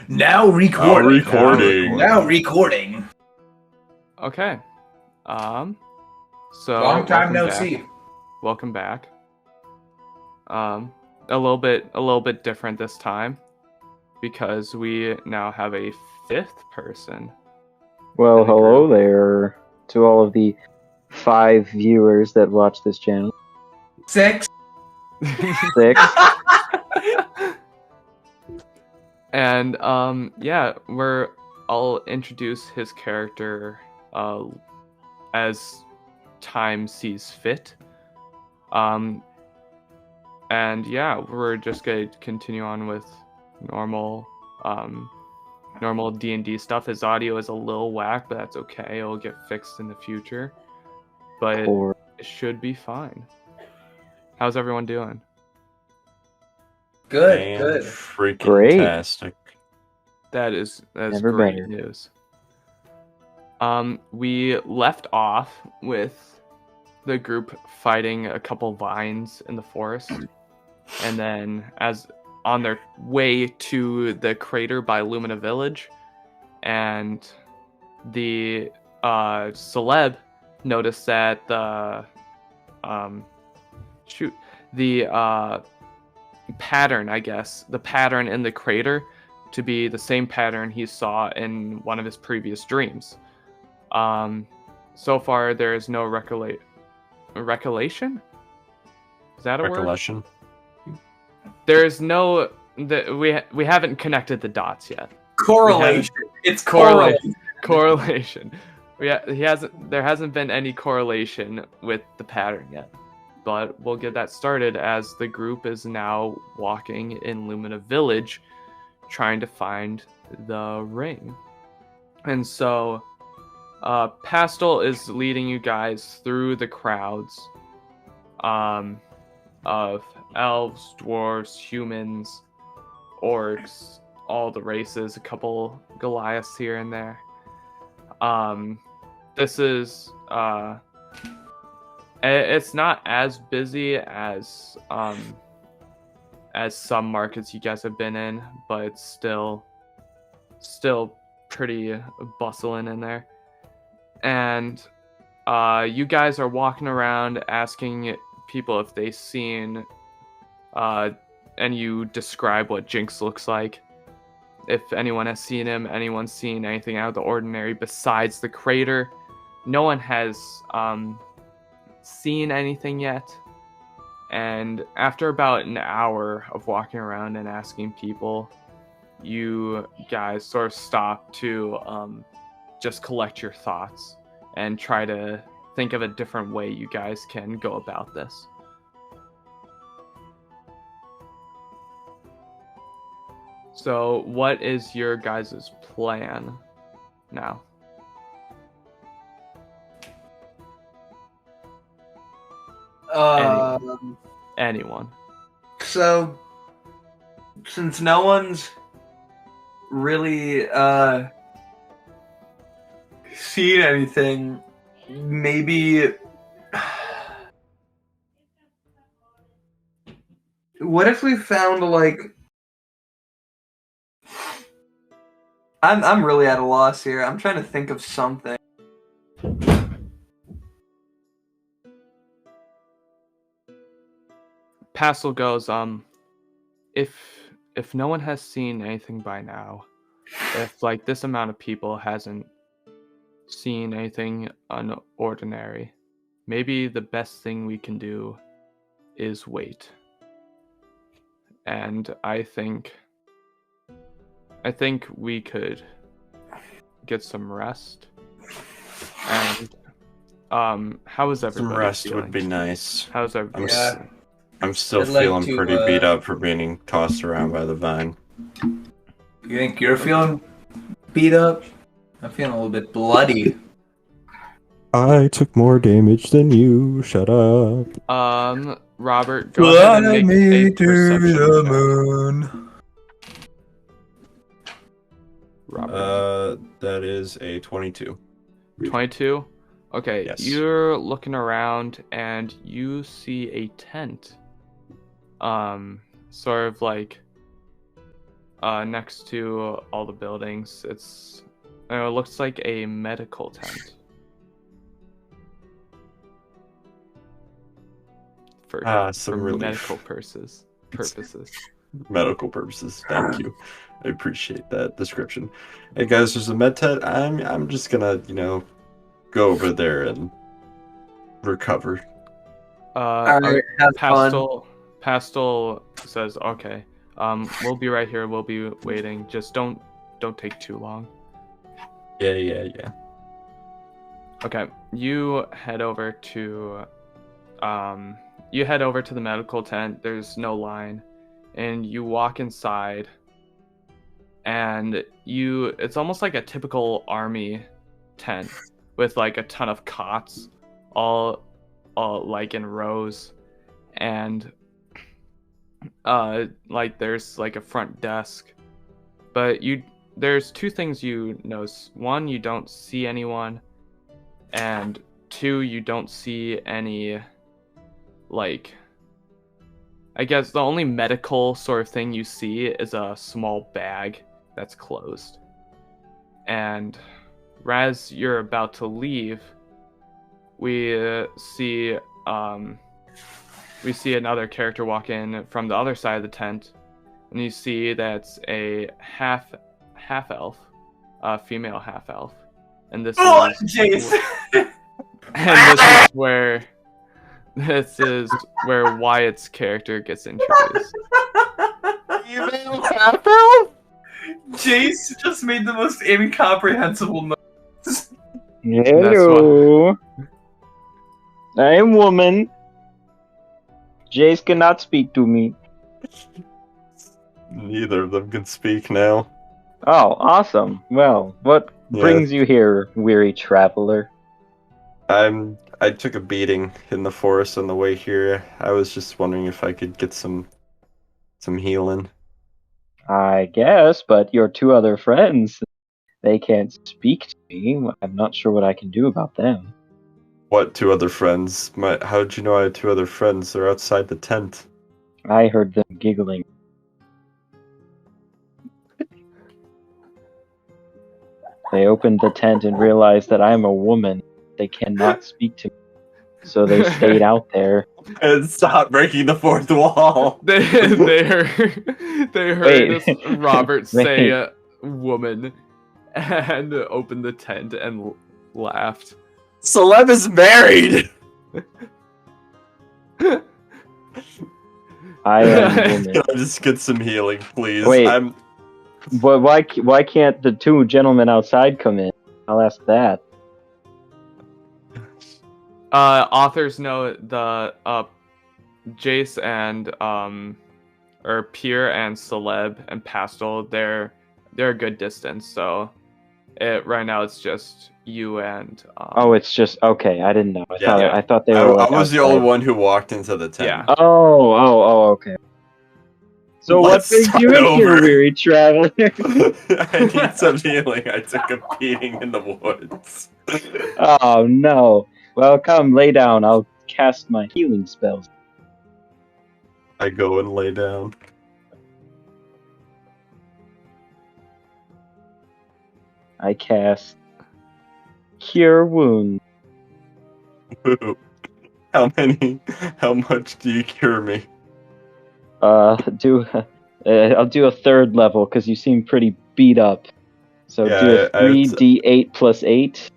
Now recording. Now recording. Okay. So Long time welcome no back. see. Welcome back. A little bit different this time because we now have a fifth person. Well, hello there to all of the 5 viewers that watch this channel. 6. 6. And I'll introduce his character as time sees fit. And yeah, we're just gonna continue on with normal D&D stuff. His audio is a little whack, but that's okay. It'll get fixed in the future. But it should be fine. How's everyone doing? Good. Freaking fantastic. That's Never great better. news. We left off with the group fighting a couple vines in the forest, and then as on their way to the crater by Lumina Village, and the celeb noticed that the pattern, I guess, the pattern in the crater to be the same pattern he saw in one of his previous dreams. So far there is no recollection? Is that a Recollection? word? There's no we haven't connected the dots yet. Correlation. It's correlation. Correlation. There hasn't been any correlation with the pattern yet. But we'll get that started as the group is now walking in Lumina Village trying to find the ring. And so Pastel is leading you guys through the crowds of elves, dwarves, humans, orcs, all the races, a couple Goliaths here and there. This is it's not as busy as some markets you guys have been in, but it's still pretty bustling in there. And you guys are walking around asking people if they've seen, and you describe what Jinx looks like. If anyone has seen him, anyone's seen anything out of the ordinary besides the crater. No one has seen anything yet. And after about an hour of walking around and asking people, you guys sort of stop to just collect your thoughts and try to think of a different way you guys can go about this. So what is your guys' plan now? Anyone. So, since no one's really seen anything, maybe what if we found I'm really at a loss here. I'm trying to think of something. Pastel goes, if no one has seen anything by now, if this amount of people hasn't seen anything unordinary, maybe the best thing we can do is wait. And I think we could get some rest. And how is everybody Some rest feeling? would be nice. How's everybody? I'm still I'd like feeling to, pretty beat up for being tossed around by the vine. You think you're feeling beat up? I'm feeling a little bit bloody. I took more damage than you. Shut up. Robert, go ahead and make a perception check. moon. Robert. That is a 22. 22? Okay, Yes. You're looking around and you see a tent. Sort of next to all the buildings. It looks like a medical tent. For some relief. medical purposes. Medical purposes. Thank you. I appreciate that description. Hey guys, there's a med tent. I'm just gonna, go over there and recover. Alright, have fun. Pastel says, "Okay, we'll be right here. We'll be waiting. Just don't take too long." Yeah. Okay, you head over to the medical tent. There's no line, and you walk inside, and it's almost like a typical army tent with like a ton of cots all like in rows, and like there's like a front desk, but there's two things you notice. One, you don't see anyone, and two, you don't see any, like, I guess the only medical sort of thing you see is a small bag that's closed. And as you're about to leave, we see another character walk in from the other side of the tent, and you see that's a half elf, female half elf, and this Jace! and this is where Wyatt's character gets introduced. Female half elf? Jace just made the most incomprehensible noise. Hello. I am woman. Jace cannot speak to me. Neither of them can speak now. Oh, awesome. Well, what brings you here, weary traveler? I took a beating in the forest on the way here. I was just wondering if I could get some healing. I guess, but your two other friends, they can't speak to me. I'm not sure what I can do about them. What two other friends? How'd you know I had two other friends? They're outside the tent. I heard them giggling. They opened the tent and realized that I'm a woman. They cannot speak to me. So they stayed out there. And stop breaking the fourth wall. They heard Robert say woman and opened the tent and laughed. Celeb is married! I am a woman. Can I just get some healing, please? Wait. But why can't the two gentlemen outside come in? I'll ask that. Authors know the Jace and or Pier and Celeb and Pastel, they're a good distance, so right now it's just you and Oh, it's just okay. I didn't know. I thought they were. I like, was the only one who walked into the tent. Yeah. Oh, okay. So Let's what brings start you in here, over. weary traveler? I need some healing. I took a beating in the woods. Oh no. Well, come lay down. I'll cast my healing spells. I go and lay down. I cast Cure Wound. How much do you cure me? I'll do a third level because you seem pretty beat up. So Yeah, do a I have 3d8 plus 8.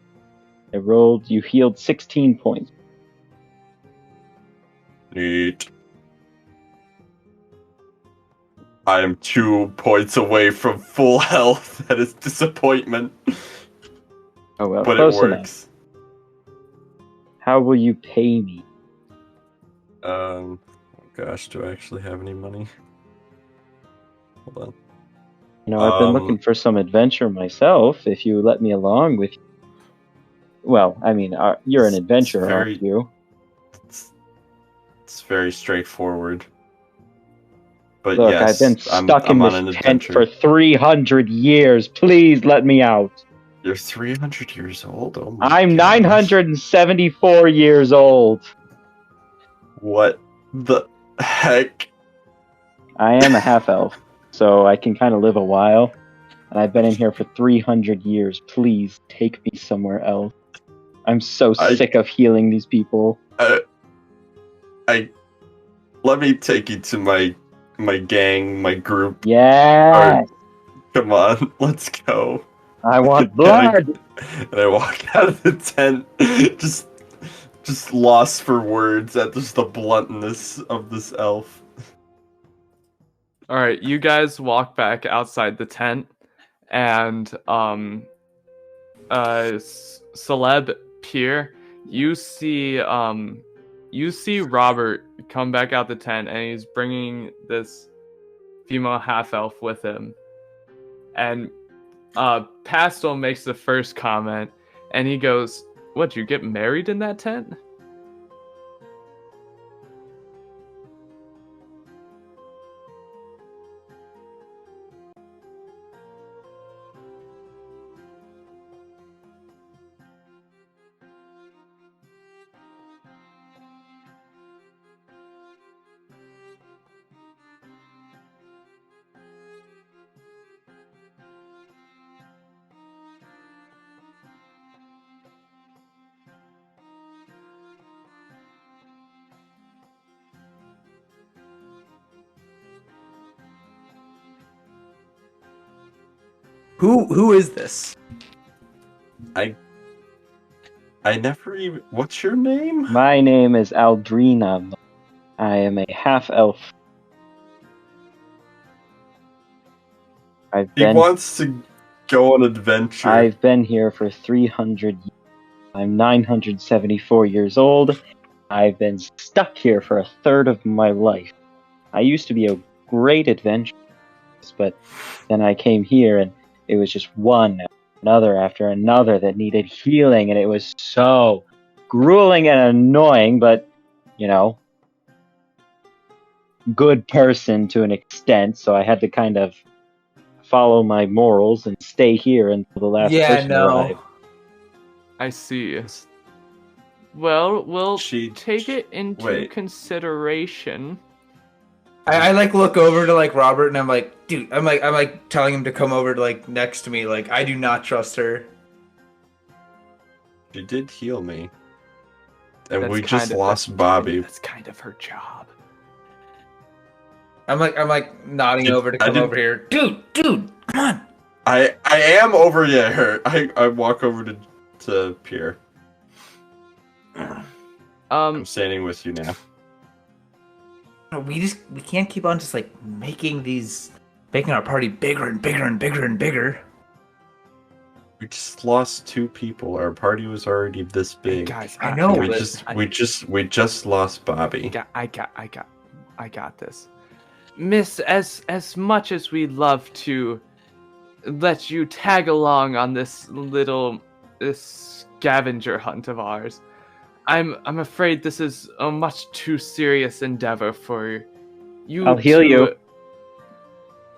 You healed 16 points. Neat. I am 2 points away from full health. That is disappointment. Oh well, But it close works. enough. How will you pay me? Oh gosh, do I actually have any money? Hold on. I've been looking for some adventure myself. If you let me along with you. Well, I mean, you're an adventurer, aren't you? It's very straightforward. But Look, yes, I've been stuck I'm in on an this tent adventure. for 300 years. Please let me out. You're 300 years old? Oh my I'm gosh. 974 years old. What the heck? I am a half elf. so I can kind of live a while. And I've been in here for 300 years. Please take me somewhere else. I'm so sick of healing these people. Let me take you to my gang, my group. Yeah. Come on, let's go. I want blood. And I walk out of the tent, just lost for words at just the bluntness of this elf. All right, you guys walk back outside the tent, and Celeb Pier, you see Robert come back out the tent, and he's bringing this female half elf with him, and Pastel makes the first comment, and he goes, "What? You get married in that tent?" Who is this? I never even. What's your name? My name is Aldrina. I am a half elf. He wants to go on adventure. I've been here for 300 years. I'm 974 years old. I've been stuck here for a third of my life. I used to be a great adventurer, but then I came here and it was just one another after another that needed healing, and it was so grueling and annoying, but, you know, good person to an extent, so I had to kind of follow my morals and stay here until the last person arrived. I see. Well, we'll She- take it into wait. consideration. I like look over to like Robert and I'm like, dude, I'm like telling him to come over to like next to me. Like, I do not trust her. She did heal me. And That's we just kind of- lost Bobby. That's kind of her job. I'm like nodding over to come over here. Dude, come on. I am over here. I walk over to Pier. I'm standing with you now. We can't keep on just like making our party bigger and bigger and bigger and bigger. We just lost 2 people. Our party was already this big. Guys, I know, we but just lost Bobby. I got this. Miss, as much as we'd love to let you tag along on this scavenger hunt of ours, I'm afraid this is a much too serious endeavor for you. I'll heal you.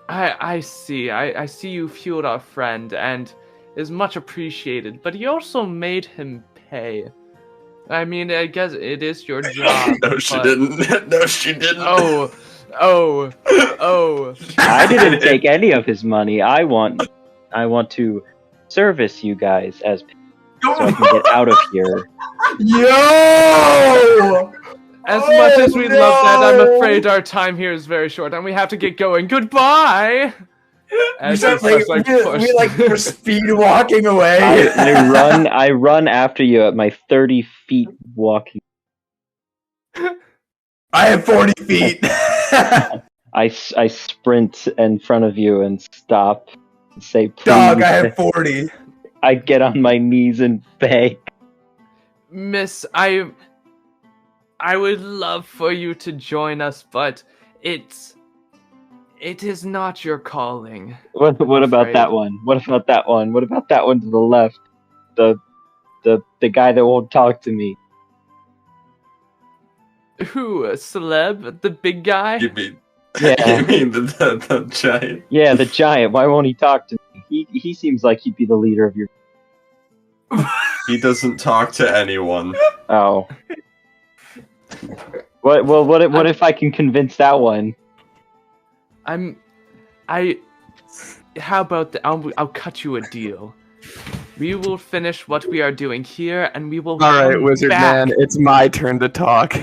I see. I see you've healed our friend, and is much appreciated. But you also made him pay. I mean, I guess it is your job. No, she didn't. No, she didn't. Oh. I didn't take any of his money. I want to service you guys so I can get out of here. Yo! As much as we love that, I'm afraid our time here is very short, and we have to get going. Goodbye. As we we're speed walking away. I run after you at my 30 feet walking. I have 40 feet. I sprint in front of you and stop and say, please. Dog, I have 40. I get on my knees and beg. Miss, I would love for you to join us, but it is not your calling. What about that one? What about that one? What about that one to the left? The guy that won't talk to me. Who? A celeb? The big guy? You mean Yeah. the giant? Yeah, the giant. Why won't he talk to me? He seems like he'd be the leader of your... He doesn't talk to anyone. Oh. What if I can convince that one? I'm How about I'll cut you a deal. We will finish what we are doing here, and we will. All right, come Wizard back. Man, it's my turn to talk.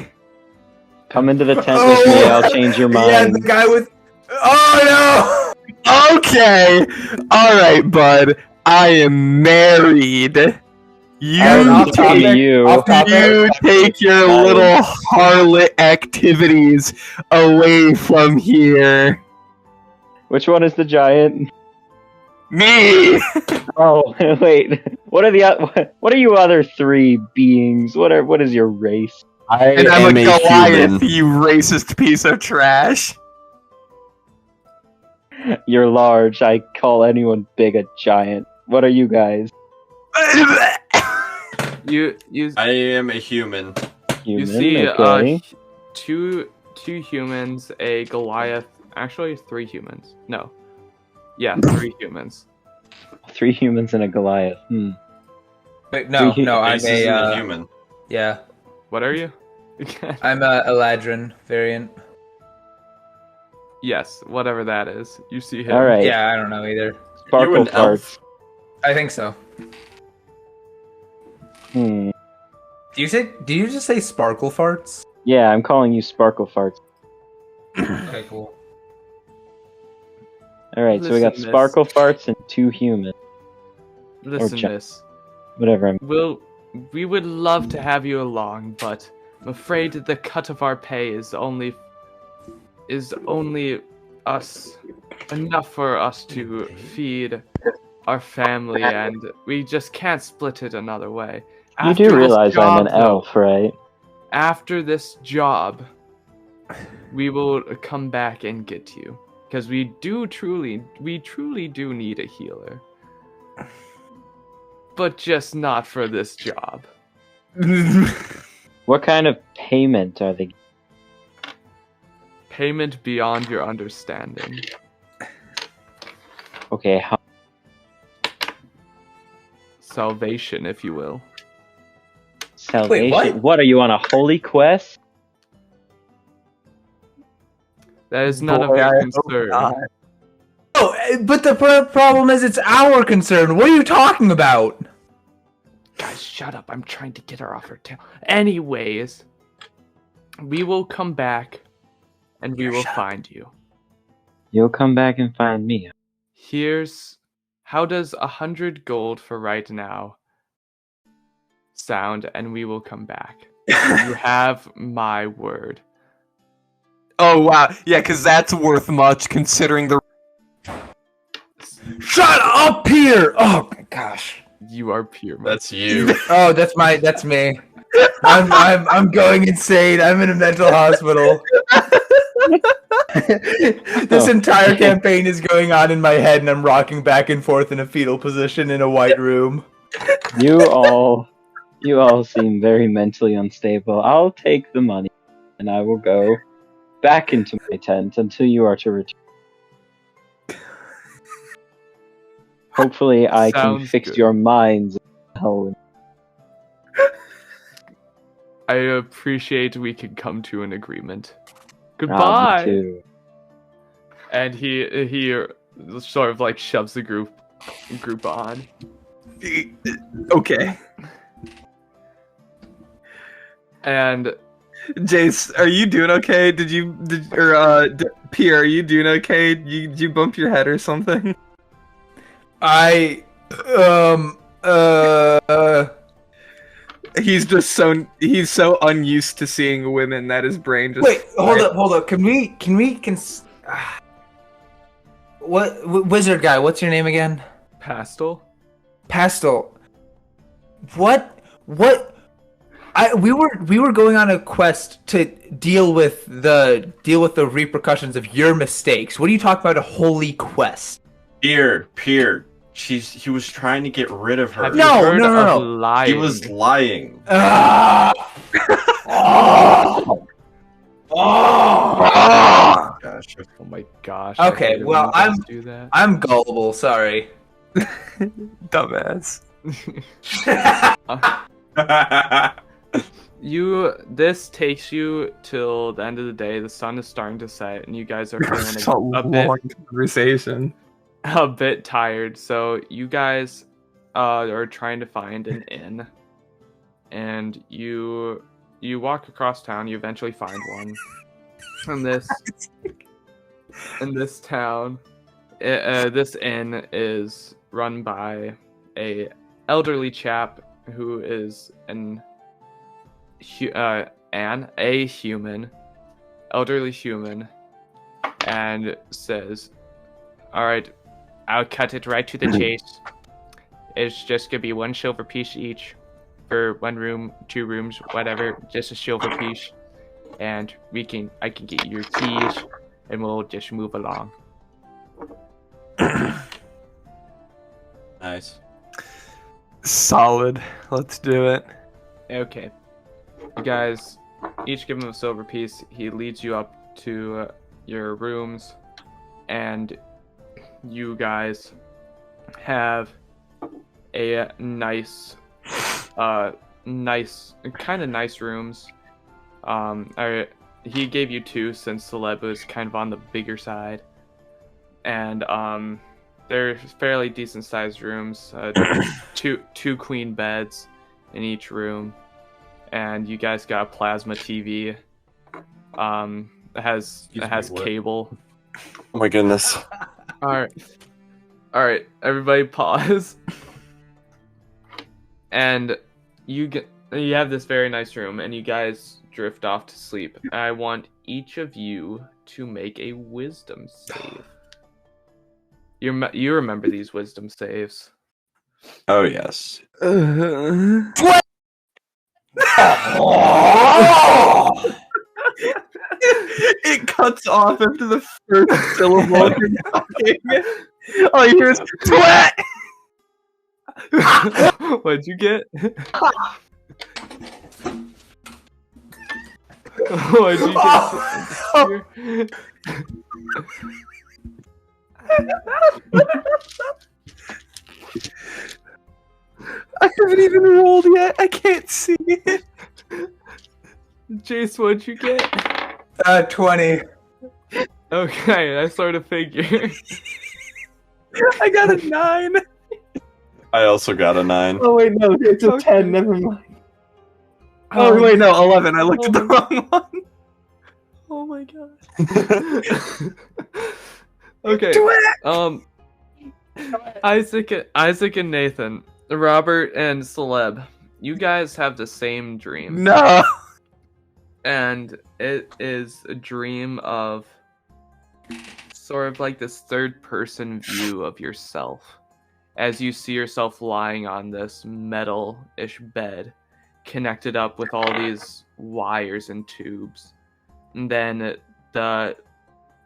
Come into the tent with me. I'll change your Yeah, the mind. guy with. Oh Okay, all right, bud. I am married. I'm You off talking take, to you. Off topic. you take your Fine. little harlot activities away from here. Which one is the giant? Me. Oh, wait. What are you other three beings? What is your race? And I'm a am a Goliath, human. you racist piece of trash. You're large. I call anyone big a giant. What are you guys? You I am a human. you Human? see Okay. two humans, a Goliath. Actually, 3 humans. No. Yeah, 3 humans. 3 humans and a Goliath. Wait, no, Three no, I'm Jace isn't a a human. yeah, What are you? I'm a Eladrin variant. Yes, whatever that is. You see him. All right. Yeah, I don't know either. Sparkle an elf. farts. I think so. Hmm. Do you just say sparkle farts? Yeah, I'm calling you Sparkle farts. Okay, cool. All right, so we got Listen, miss. Sparkle farts and 2 humans. Listen, gi- miss. Whatever. We would love to have you along, but I'm afraid the cut of our pay is only us enough for us to feed our family, and we just can't split it another way. You After do this realize I'm job, an though, elf, right? After this job, we will come back and get you, because we truly do need a healer, but just not for this job. What kind of payment are they? Payment beyond your understanding. Okay, how... Salvation, if you will. Salvation. what? Are you on a holy quest? That is none Boy, of I your hope concern. not. Oh, but the problem is it's our concern. What are you talking about? Guys, shut up. I'm trying to get her off her tail. Anyways, we will come back and we will find you. You'll come back and find me. Here's how does 100 gold for right now sound, and we will come back. You have my word. Oh wow, yeah, because that's worth much considering the. Shut up, Pier! Oh my gosh. You are Pier. That's you. Oh, that's me. I'm going insane. I'm in a mental hospital. This entire campaign is going on in my head, and I'm rocking back and forth in a fetal position in a white room. You all seem very mentally unstable. I'll take the money, and I will go back into my tent until you are to return. Hopefully, I can Sounds fix good. your minds. Oh, I appreciate we can come to an agreement. me Goodbye. too. And he sort of like shoves the group on. Okay, And Jace, are you doing okay? Pierre, are you doing okay? Did you bump your head or something? He's so unused to seeing women that his brain just. Wait, hold up. Can we wizard guy, what's your name again? Pastel. Pastel. What we were going on a quest to deal with the repercussions of your mistakes. What are you talking about, a holy quest? Pier. He was trying to get rid of her. Have No, you heard no. of lying? He was lying. Ah! Oh! Gosh. Oh my gosh. Okay, I hate it well, when you guys do that. I'm gullible, sorry. Dumbass. This takes you till the end of the day. The sun is starting to set, and you guys are It's a feeling long conversation. a bit tired. So you guys are trying to find an inn, and you walk across town. You eventually find one. In this town, this inn is run by a elderly chap who is a human, elderly human, and says, "All right, I'll cut it right to the chase. It's just gonna be 1 silver piece each for 1 room, 2 rooms, whatever. Just a silver piece, and I can get your keys, and we'll just move along." Nice. Solid. Let's do it. Okay. You guys each give him a silver piece. He leads you up to your rooms, and you guys have a nice rooms. He gave you 2 since Celeb was kind of on the bigger side, and they're fairly decent sized rooms. Two queen beds in each room, and you guys got a plasma TV. It has what? cable. Oh my goodness. All right, everybody pause. And you have this very nice room, and you guys drift off to sleep. I want each of you to make a wisdom save. You remember these wisdom saves. Oh yes. It cuts off after the first syllable. Of your talking. All you hear is twat. What'd you get? What'd you get? I haven't even rolled yet. I can't see it. Jace, what'd you get? 20. Okay, I sort of figured. I got a 9. I also got a 9. Oh wait, no, it's a Okay. 10. Never mind. Oh wait, no, 11. I looked at the wrong one. Oh my god. Okay. Isaac and Nathan, Robert and Celeb, you guys have the same dream. No. And it is a dream of sort of like this third person view of yourself as you see yourself lying on this metal-ish bed connected up with all these wires and tubes. And then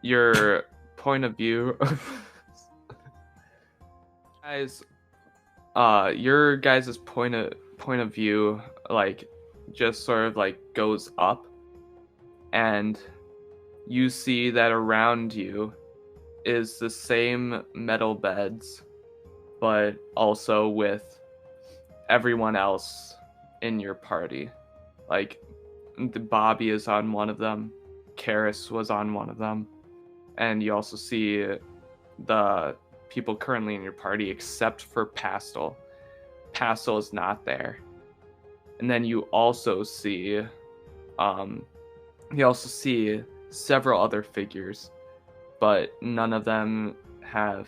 your point of view your guys' point of view like just sort of like goes up, and you see that around you is the same metal beds, but also with everyone else in your party. Like the Bobby is on one of them, Karis was on one of them, and you also see the people currently in your party except for Pastel. Pastel is not there. And then you also see several other figures, but none of them have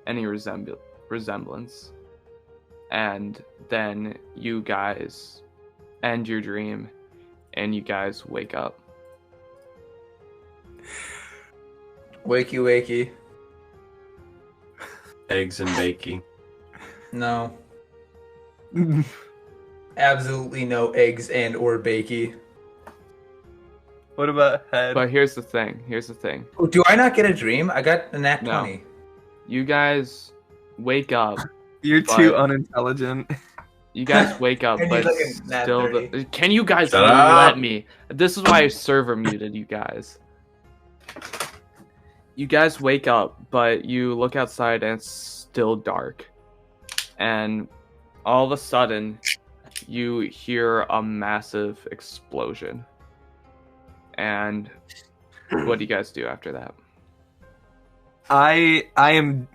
any resemblance. And then you guys end your dream and you guys wake up. Wakey, wakey. Eggs and bacon. No. Absolutely no eggs and or bakey. What about head? But here's the thing. Oh, do I not get a dream? I got a nat No. 20. You guys wake up. You're too unintelligent. You guys wake up, And but you're looking at still 30. Can you guys Shut up. let me? This is why I server muted you guys. You guys wake up, but you look outside and it's still dark. And all of a sudden, you hear a massive explosion. And what do you guys do after that? I am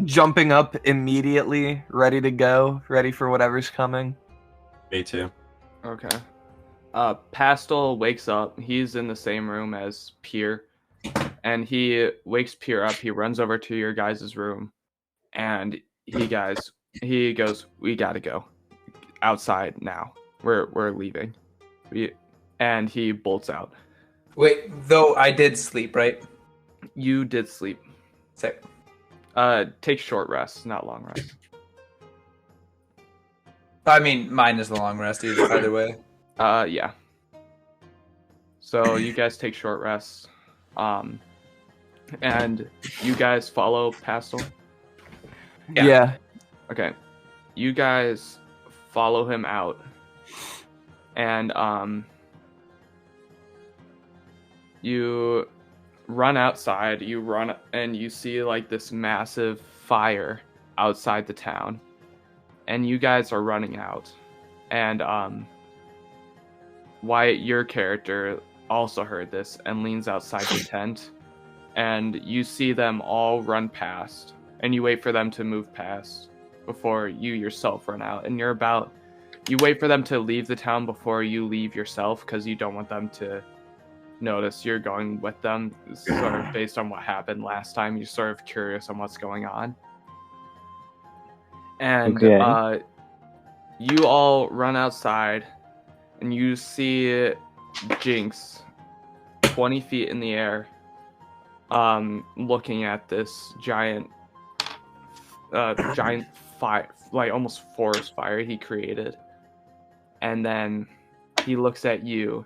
jumping up immediately, ready to go, ready for whatever's coming. Me too. Okay. Pastel wakes up. He's in the same room as Pier. And he wakes Pier up. He runs over to your guys' room. And he goes, we gotta go. Outside now. We're leaving. And he bolts out. Wait, though I did sleep, right? You did sleep. Sick. Take short rests, not long rests. I mean, mine is the long rest either way. Yeah. So you guys take short rests. And you guys follow Pastel? Yeah. Okay. You guys follow him out. And you run outside, you run and you see like this massive fire outside the town. And you guys are running out. And Wyatt, your character, also heard this and leans outside the tent. And you see them all run past. And you wait for them to move past before you yourself run out. And you wait for them to leave the town before you leave yourself, because you don't want them to notice you're going with them. Sort of based on what happened last time, you're sort of curious on what's going on. And Okay. You all run outside, and you see Jinx 20 feet in the air, looking at this giant fire, like almost forest fire he created. And then he looks at you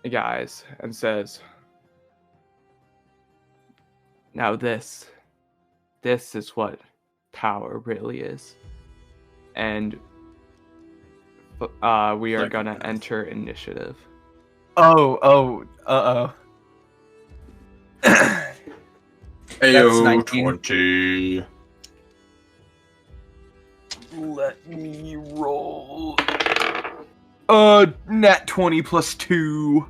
guys and says, now this is what power really is. And we are gonna enter initiative. Uh-oh. Ayo, 19. 20. Let me roll. Nat 20 plus 2.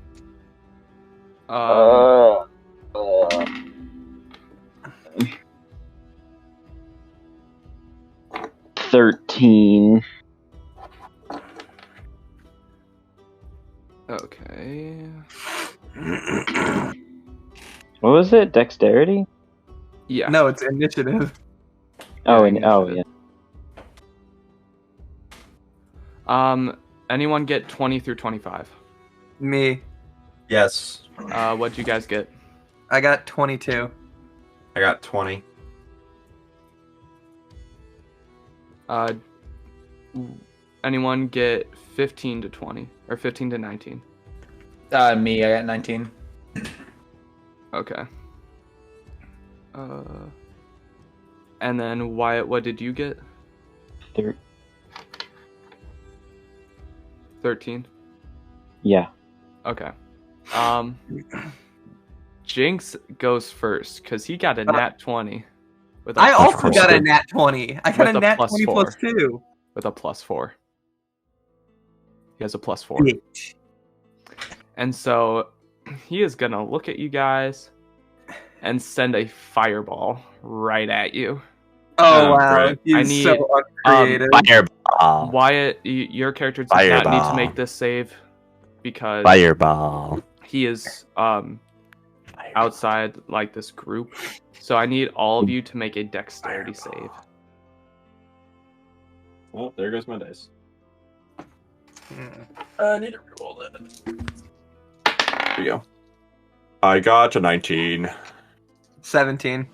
13. Okay. What was it? Dexterity? Yeah. No, it's initiative. Oh, initiative. yeah. Anyone get 20 through 25? Me. Yes. What'd you guys get? I got 22. I got 20. Anyone get 15 to 20 or 15 to 19? Me, I got 19. Okay. And then Wyatt, what did you get? 13? Yeah. Okay. Jinx goes first because he got a nat 20. With a I plus also four. got a nat 20. I got With a a nat plus 20 4. plus 2. With a plus 4. He has a plus 4. Bitch. And so he is gonna look at you guys and send a fireball right at you. Oh, wow. great. He's I need, so uncreative. Fireball. Wyatt, your character does not need to Fireball. make this save because Fireball. he is outside like this group. So I need all of you to make a dexterity save. Well, there goes my dice. I need to reroll that. Here we go. I got a 19. 17.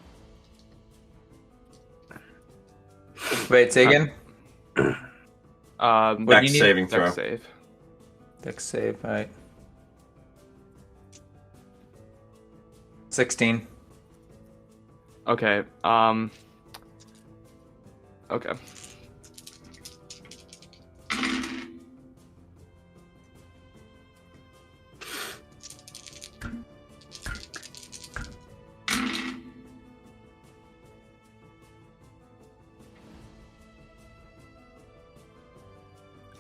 Wait, say again? What Dex do you need? saving Dex throw. save. Dex save, alright. 16. Okay. Okay.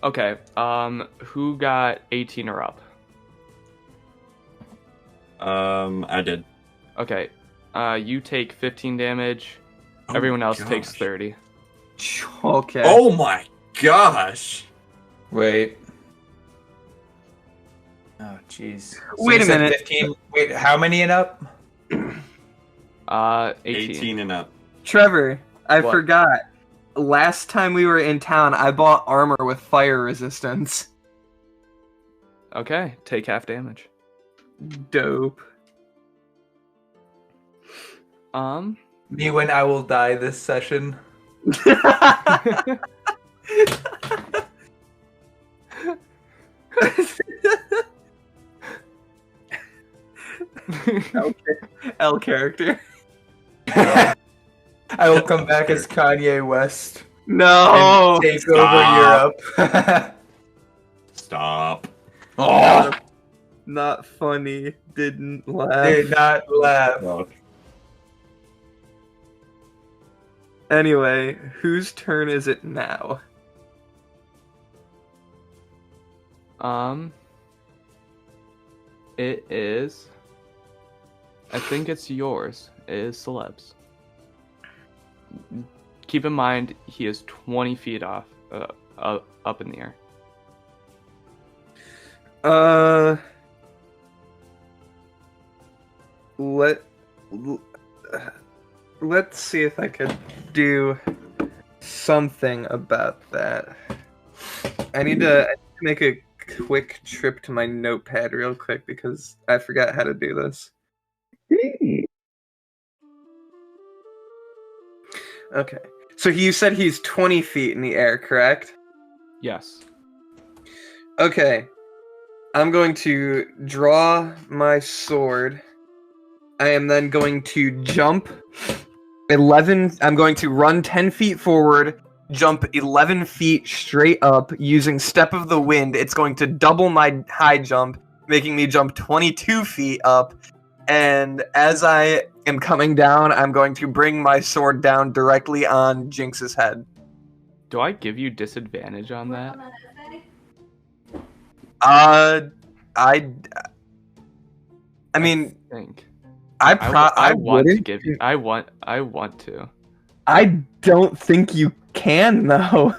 Okay. Who got 18 or up? I did. Okay. You take 15 damage. Everyone else takes 30. Okay. Oh my gosh! Wait. Oh, jeez. So Wait you a said minute. 15. Wait, how many and up? 18. 18 and up. Trevor, I What? forgot. Last time we were in town, I bought armor with fire resistance. Okay, take half damage. Dope. Me when I will die this session. L character. I will come back as Kanye West No. and take Stop. over Europe. Stop. Oh, Not funny. Didn't laugh. did not laugh. Fuck. Anyway, whose turn is it now? It is. I think it's yours. It is Celeb's. Keep in mind, he is 20 feet off, up in the air. Let's see if I could do something about that. I need to make a quick trip to my notepad real quick because I forgot how to do this. Okay. So you said he's 20 feet in the air, correct? Yes. Okay. I'm going to draw my sword. I am then going to jump 11. I'm going to run 10 feet forward, jump 11 feet straight up using Step of the Wind. It's going to double my high jump, making me jump 22 feet up. And as I am coming down, I'm going to bring my sword down directly on Jinx's head. Do I give you disadvantage on that? I mean, think. I want to wouldn't. give you. I want to. I don't think you can though.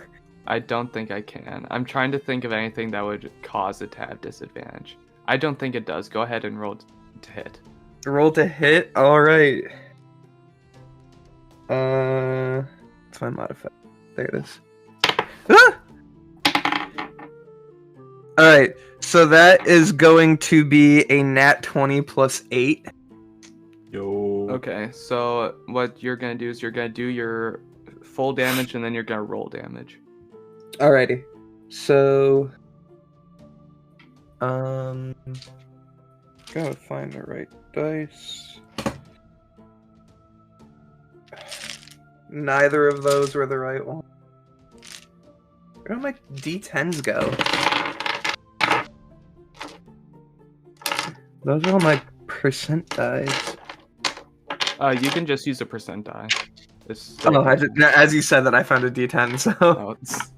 I don't think I can. I'm trying to think of anything that would cause it to have disadvantage. I don't think it does. Go ahead and roll to hit. Roll to hit. All right. It's my modifier. There it is. Ah! All right. So that is going to be a nat 20 plus 8. Yo. Okay, so what you're gonna do is you're gonna do your full damage and then you're gonna roll damage. Alrighty. So, gotta find the right dice. Neither of those were the right one. Where do my D10s go? Those are all my percent dice. You can just use a percent die. Oh, as you said that, I found a D10, so... Oh, it's...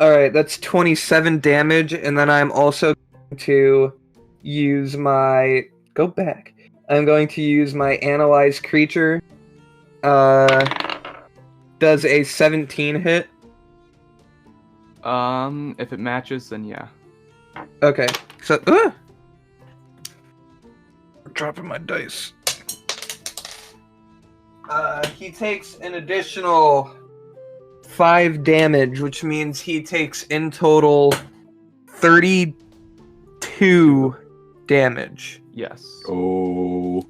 Alright, that's 27 damage, and then I'm also going to use my... Go back. I'm going to use my Analyze Creature. Does a 17 hit? If it matches, then yeah. Okay, so... I'm dropping my dice. He takes an additional 5 damage, which means he takes in total 32 damage. Yes. Oh.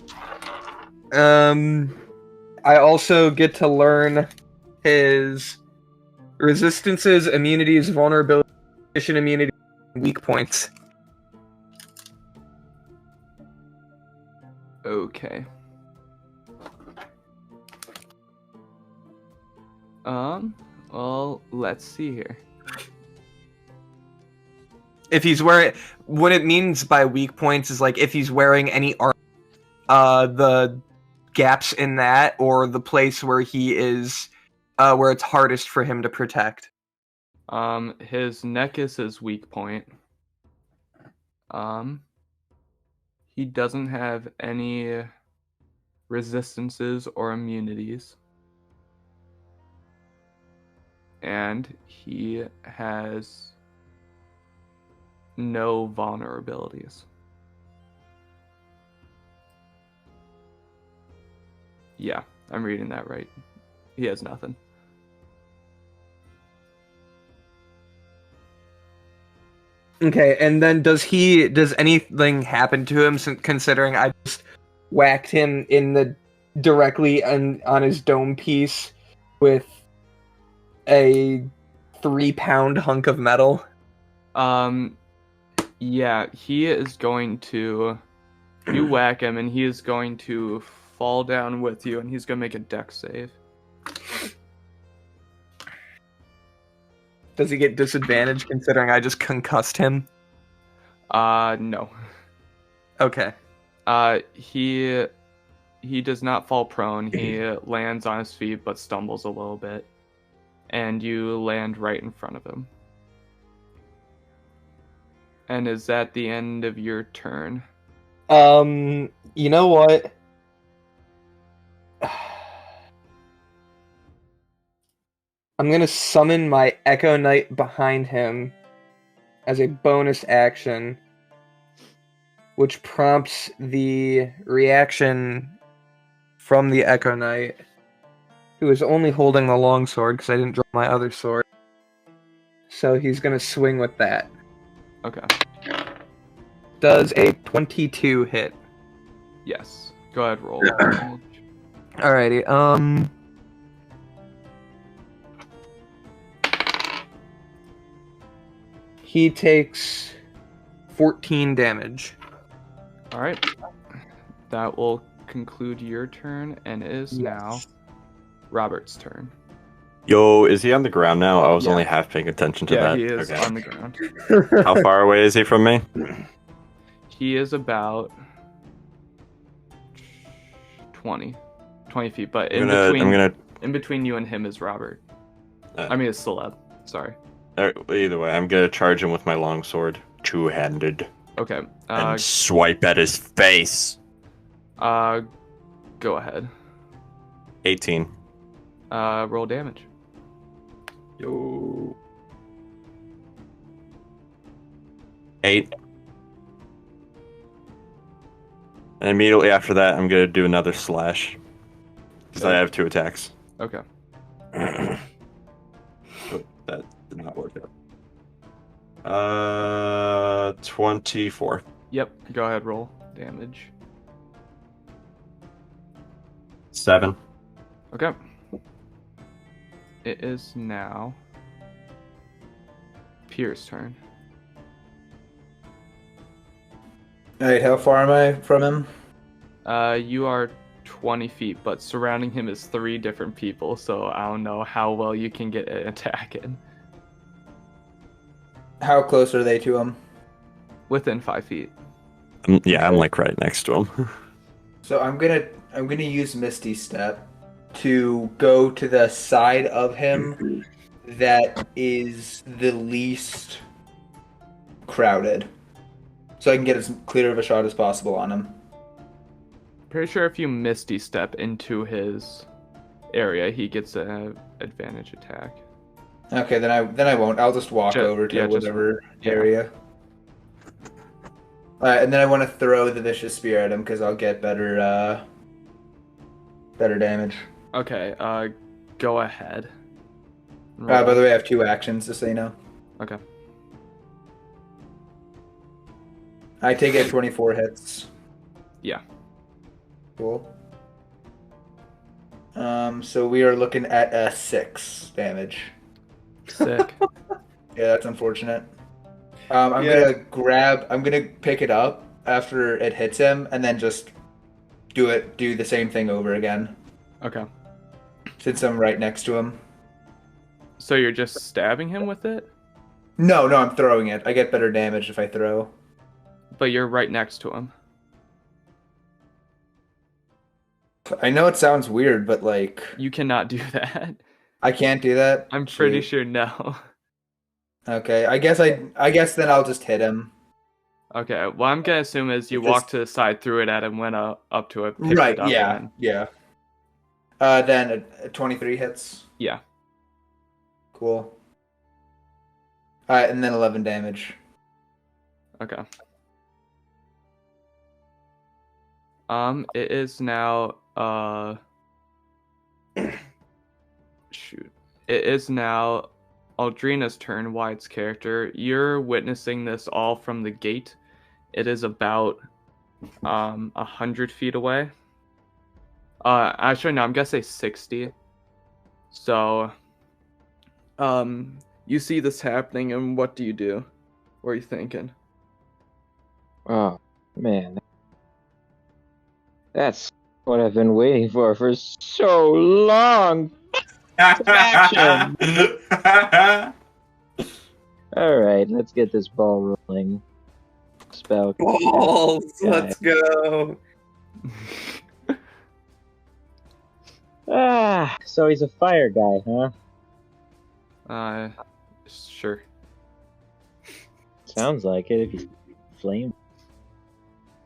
I also get to learn his resistances, immunities, vulnerability, condition immunity, and weak points. Okay. Well, let's see here. If he's wearing, what it means by weak points is like if he's wearing any armor, the gaps in that or the place where he is, where it's hardest for him to protect. His neck is his weak point. He doesn't have any resistances or immunities. And he has no vulnerabilities. Yeah, I'm reading that right. He has nothing. Okay, and then does anything happen to him considering I just whacked him in the directly on his dome piece with a 3-pound hunk of metal? Yeah, he is going to, you whack him and he is going to fall down with you and he's going to make a dex save. Does he get disadvantage considering I just concussed him? No. Okay. He does not fall prone. He lands on his feet but stumbles a little bit. And you land right in front of him. And is that the end of your turn? You know what? I'm gonna summon my Echo Knight behind him as a bonus action, which prompts the reaction from the Echo Knight, who is only holding the longsword because I didn't draw my other sword. So he's gonna swing with that. Okay. Does a 22 hit? Yes. Go ahead, roll. Alrighty, he takes 14 damage. Alright. That will conclude your turn, and it is now Robert's turn. Yo, is he on the ground now? I was Yeah. only half paying attention to Yeah, that. he is Okay. on the ground. How far away is he from me? He is about 20 feet, but in between you and him is Robert. I mean, it's Celeb. Sorry. Either way, I'm gonna charge him with my longsword, two-handed, Okay. and swipe at his face. Go ahead. 18. Roll damage. Yo. 8. And immediately after that, I'm gonna do another slash. Because I have 2 attacks. Okay. But that did not work out. 24. Yep. Go ahead. Roll damage. 7. Okay. It is now Pier's turn. Alright, how far am I from him? You are 20 feet, but surrounding him is 3 different people, so I don't know how well you can get an attack in. How close are they to him? Within 5 feet. Yeah, I'm like right next to him. So I'm gonna use Misty Step to go to the side of him that is the least crowded, so I can get as clear of a shot as possible on him. Pretty sure if you Misty Step into his area, he gets an advantage attack. Okay, then I won't. I'll just walk over to whatever area. Alright, and then I want to throw the Vicious Spear at him because I'll get better damage. Okay, go ahead. By the way, I have 2 actions, just so you know. Okay. I take it 24 hits. Yeah. Cool. So we are looking at a 6 damage. Sick. Yeah, that's unfortunate. I'm gonna pick it up after it hits him, and then just do the same thing over again. Okay. Since I'm right next to him. So you're just stabbing him with it? No, I'm throwing it. I get better damage if I throw. But you're right next to him. I know it sounds weird, but like You cannot do that. I can't do that. I'm pretty Shoot. sure no. Okay, I guess then I'll just hit him. Okay, what I'm gonna assume is you Because- walked to the side, threw it at him, went up to it, picked Right, it up, yeah, and then... yeah. Then a 23 hits. Yeah. Cool. Alright, and then 11 damage. Okay. It is now, shoot. It is now Aldrina's turn, Wyatt's character. You're witnessing this all from the gate. It is about, 100 feet away. Actually, no, I'm gonna say 60. So, you see this happening, and what do you do? What are you thinking? Oh, man. That's what I've been waiting for so long. Action. Alright, let's get this ball rolling. Spell. Balls, Yeah. let's go. So he's a fire guy, huh? Sure. Sounds like it if he's flame.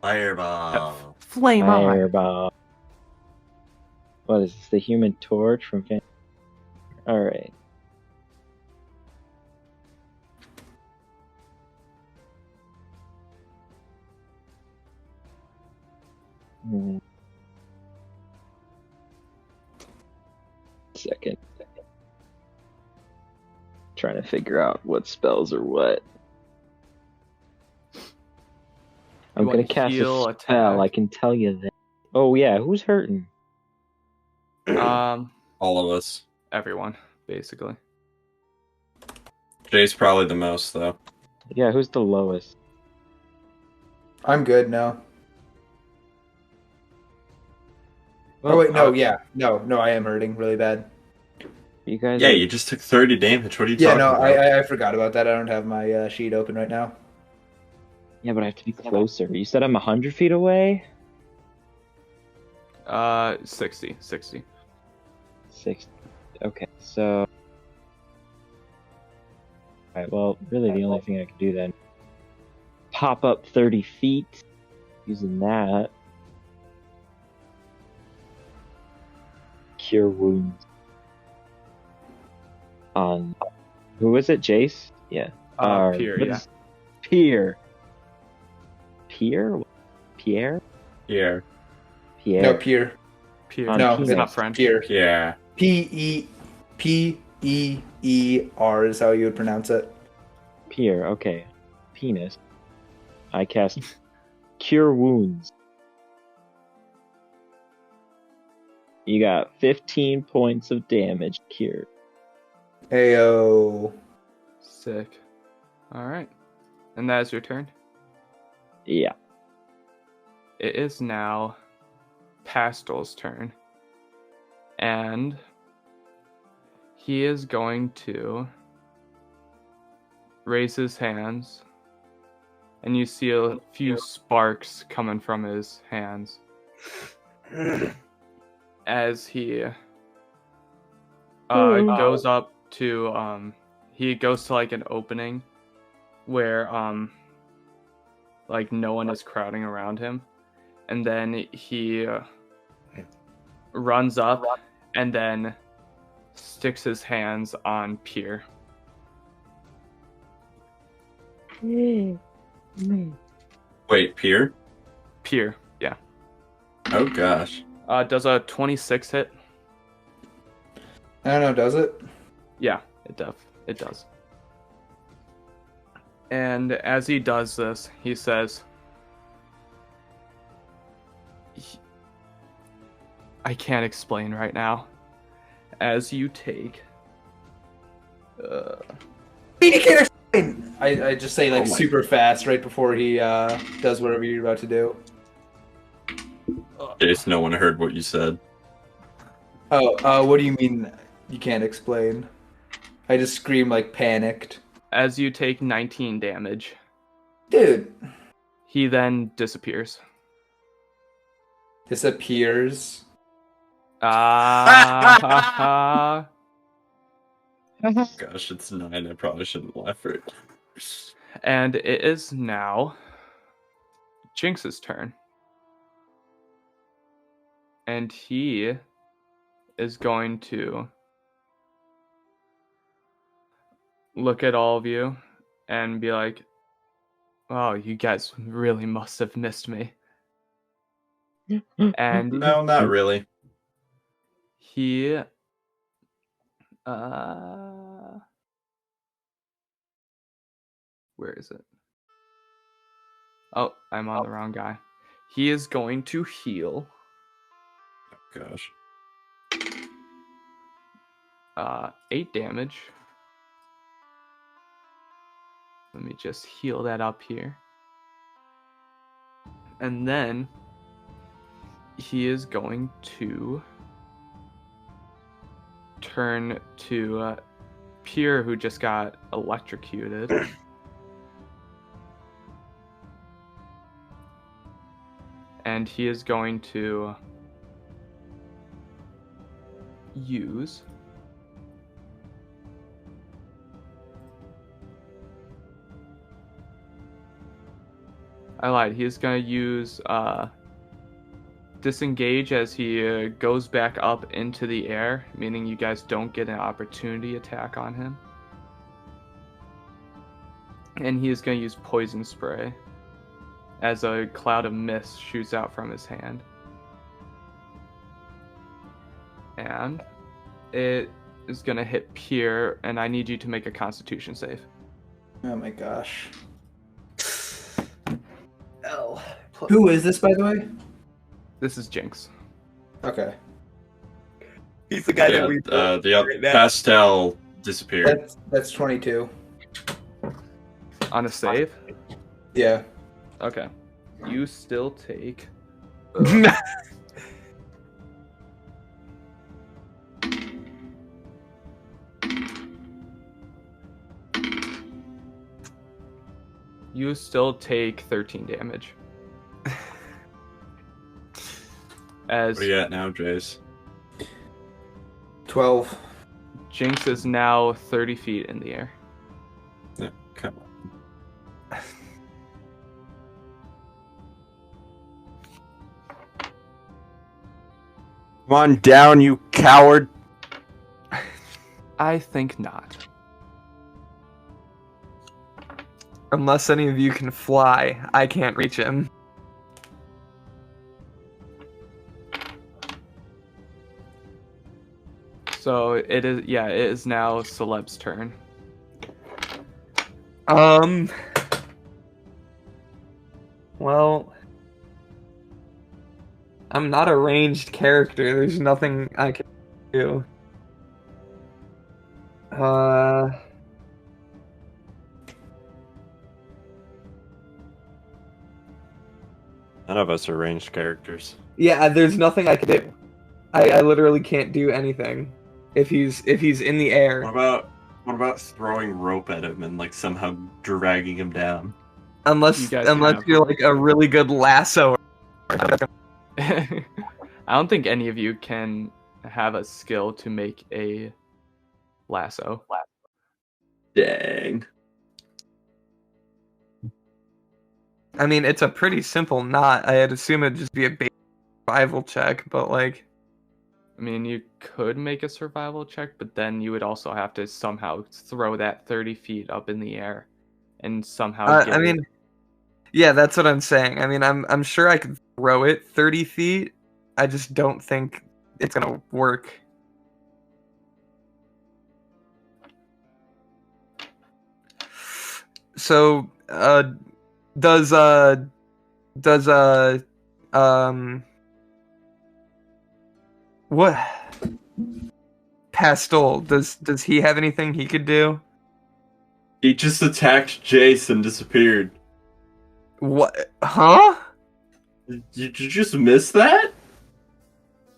Fireball. Flame Fireball. What is this? The Human Torch from Alright. Second. Trying to figure out what spells are what. I'm want gonna cast heal, a spell, attack? I can tell you that. Oh yeah, who's hurting? All of us. Everyone, basically. Jace probably the most though. Yeah, who's the lowest? I'm good now. Well, Oh wait, no, no, I am hurting really bad. You guys Yeah, are- you just took 30 damage. What are you Yeah, talking no, about? I forgot about that. I don't have my sheet open right now. Yeah, but I have to be closer. You said I'm 100 feet away? 60. 60. Okay, so... Alright, well, really the only thing I can do then... Pop up 30 feet, using that. Cure wounds. On... Who is it, Jace? Yeah. Pier, what yeah. is- Pier. Pier? Pierre? Here. Pierre. No, Pier. Pier. On No, it's penis. not French. Pier. Yeah. Peer is how you would pronounce it. Pier, okay. Penis. I cast Cure Wounds. You got 15 points of damage cured. Ayo. Sick. Alright. And that is your turn? Yeah. It is now Pastel's turn. And he is going to raise his hands. And you see a few sparks coming from his hands as he goes up to he goes to like an opening where like no one is crowding around him, and then he runs up and then sticks his hands on Pier. Wait, Pier? Pier, yeah. Oh gosh. Does a 26 hit? I don't know, does it? Yeah, it does. And as he does this, he says, I can't explain right now. As you take... I just say like Oh my- super fast right before he does whatever you're about to do. Jace, no one heard what you said. Oh, what do you mean you can't explain? I just scream like panicked. As you take 19 damage, Dude. he then disappears. Disappears. Ah, Gosh, it's 9. I probably shouldn't laugh for it. and it is now Jinx's turn. And he is going to look at all of you and be like, "Oh, you guys really must have missed me." And No, not really. he where is it? Oh, I'm on the wrong guy. He is going to heal Gosh. 8 damage. Let me just heal that up here. And then he is going to turn to Pier, who just got electrocuted. And he is going to use I lied. He is going to use disengage as he goes back up into the air, meaning you guys don't get an opportunity attack on him. And he is going to use poison spray as a cloud of mist shoots out from his hand. And it is going to hit Pier, and I need you to make a Constitution save. Oh my gosh. L. Who is this, by the way? This is Jinx. Okay. He's the guy Yeah, that we. the pastel disappeared. That's 22. On a save? Yeah. Okay. You still take... You still take 13 damage. As What are you at now, Jace? 12. Jinx is now 30 feet in the air. Yeah, come on. Come on down, you coward. I think not. Unless any of you can fly, I can't reach him. So it is now Celeb's turn. Well, I'm not a ranged character. There's nothing I can do. None of us are ranged characters. Yeah, there's nothing I can do. I literally can't do anything if he's in the air. What about throwing rope at him and like somehow dragging him down? Unless You guys can have- you're like a really good lasso. I don't think any of you can have a skill to make a lasso. Dang. I mean, it's a pretty simple knot. I'd assume it'd just be a basic survival check, but like, I mean, you could make a survival check, but then you would also have to somehow throw that 30 feet up in the air and somehow get I mean, yeah, that's what I'm saying. I mean, I'm sure I could throw it 30 feet. I just don't think it's gonna work. So, does what Pastel, does he have anything he could do? He just attacked Jace and disappeared. What? Huh? Did you just miss that?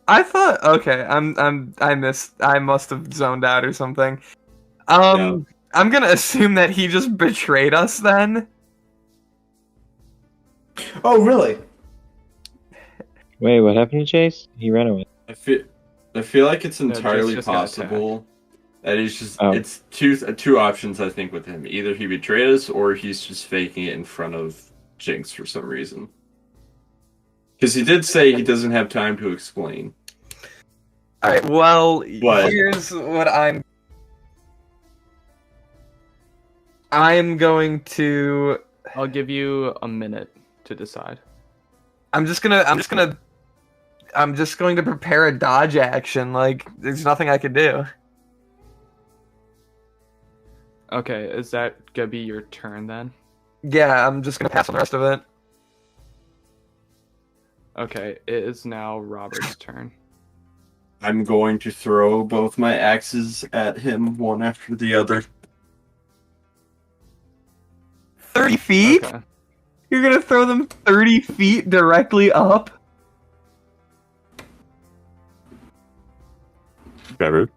I thought, okay, I must have zoned out or something. No. I'm gonna assume that he just betrayed us then. Oh, really? Wait, what happened to Jace? He ran away. I feel like it's Jace entirely just got possible that he's just Oh. it's two options I think with him. Either he betrayed us or he's just faking it in front of Jinx for some reason. Because he did say he doesn't have time to explain. Alright, well, What? here's what I'm going to I'll give you a minute to decide. I'm just going to prepare a dodge action. Like, there's nothing I can do. Okay, is that gonna be your turn then? Yeah, I'm just gonna pass on the rest of it. Okay, it is now Robert's turn. I'm going to throw both my axes at him, one after the other. 30 feet? Okay. You're gonna throw them 30 feet directly up? Trevor.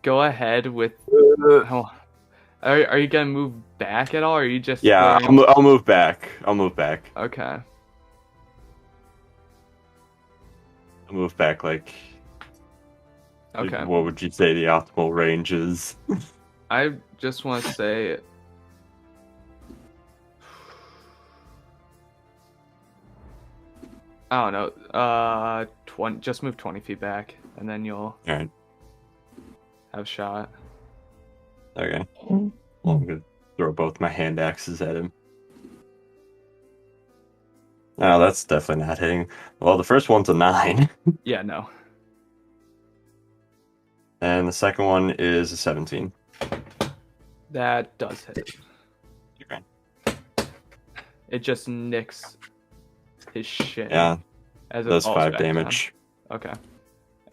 Go ahead with. Oh, are you gonna move back at all, or are you just? Yeah, throwing- I'll move back. I'll move back. Okay. I'll move back like. Okay. What would you say the optimal range is? I just want to say. I don't know. 20. Just move 20 feet back, and then you'll Alright, have a shot. okay. Well, I'm gonna throw both my hand axes at him. Oh, that's definitely not hitting. Well, the first one's a 9, Yeah, no. and the second one is a 17. That does hit. Okay. It just nicks his shin. Yeah, as it that's falls 5 back down. damage. Okay.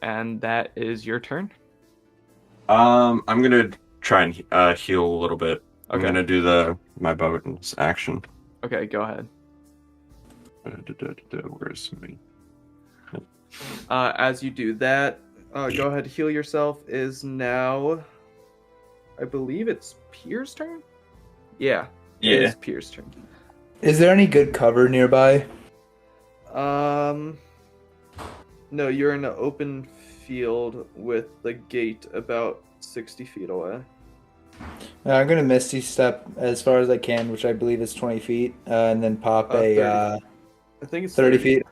And that is your turn? I'm gonna try and heal a little bit. I'm Okay. gonna do my bonus action. Okay, go ahead. Where's me? As you do that, go ahead, heal yourself. Is now, I believe it's Pier's turn? Yeah. It Yeah. is Pier's turn. Is there any good cover nearby? No, you're in an open field with the gate about 60 feet away. I'm gonna Misty Step as far as I can, which I believe is 20 feet, and then pop 30. a I think it's 30 feet.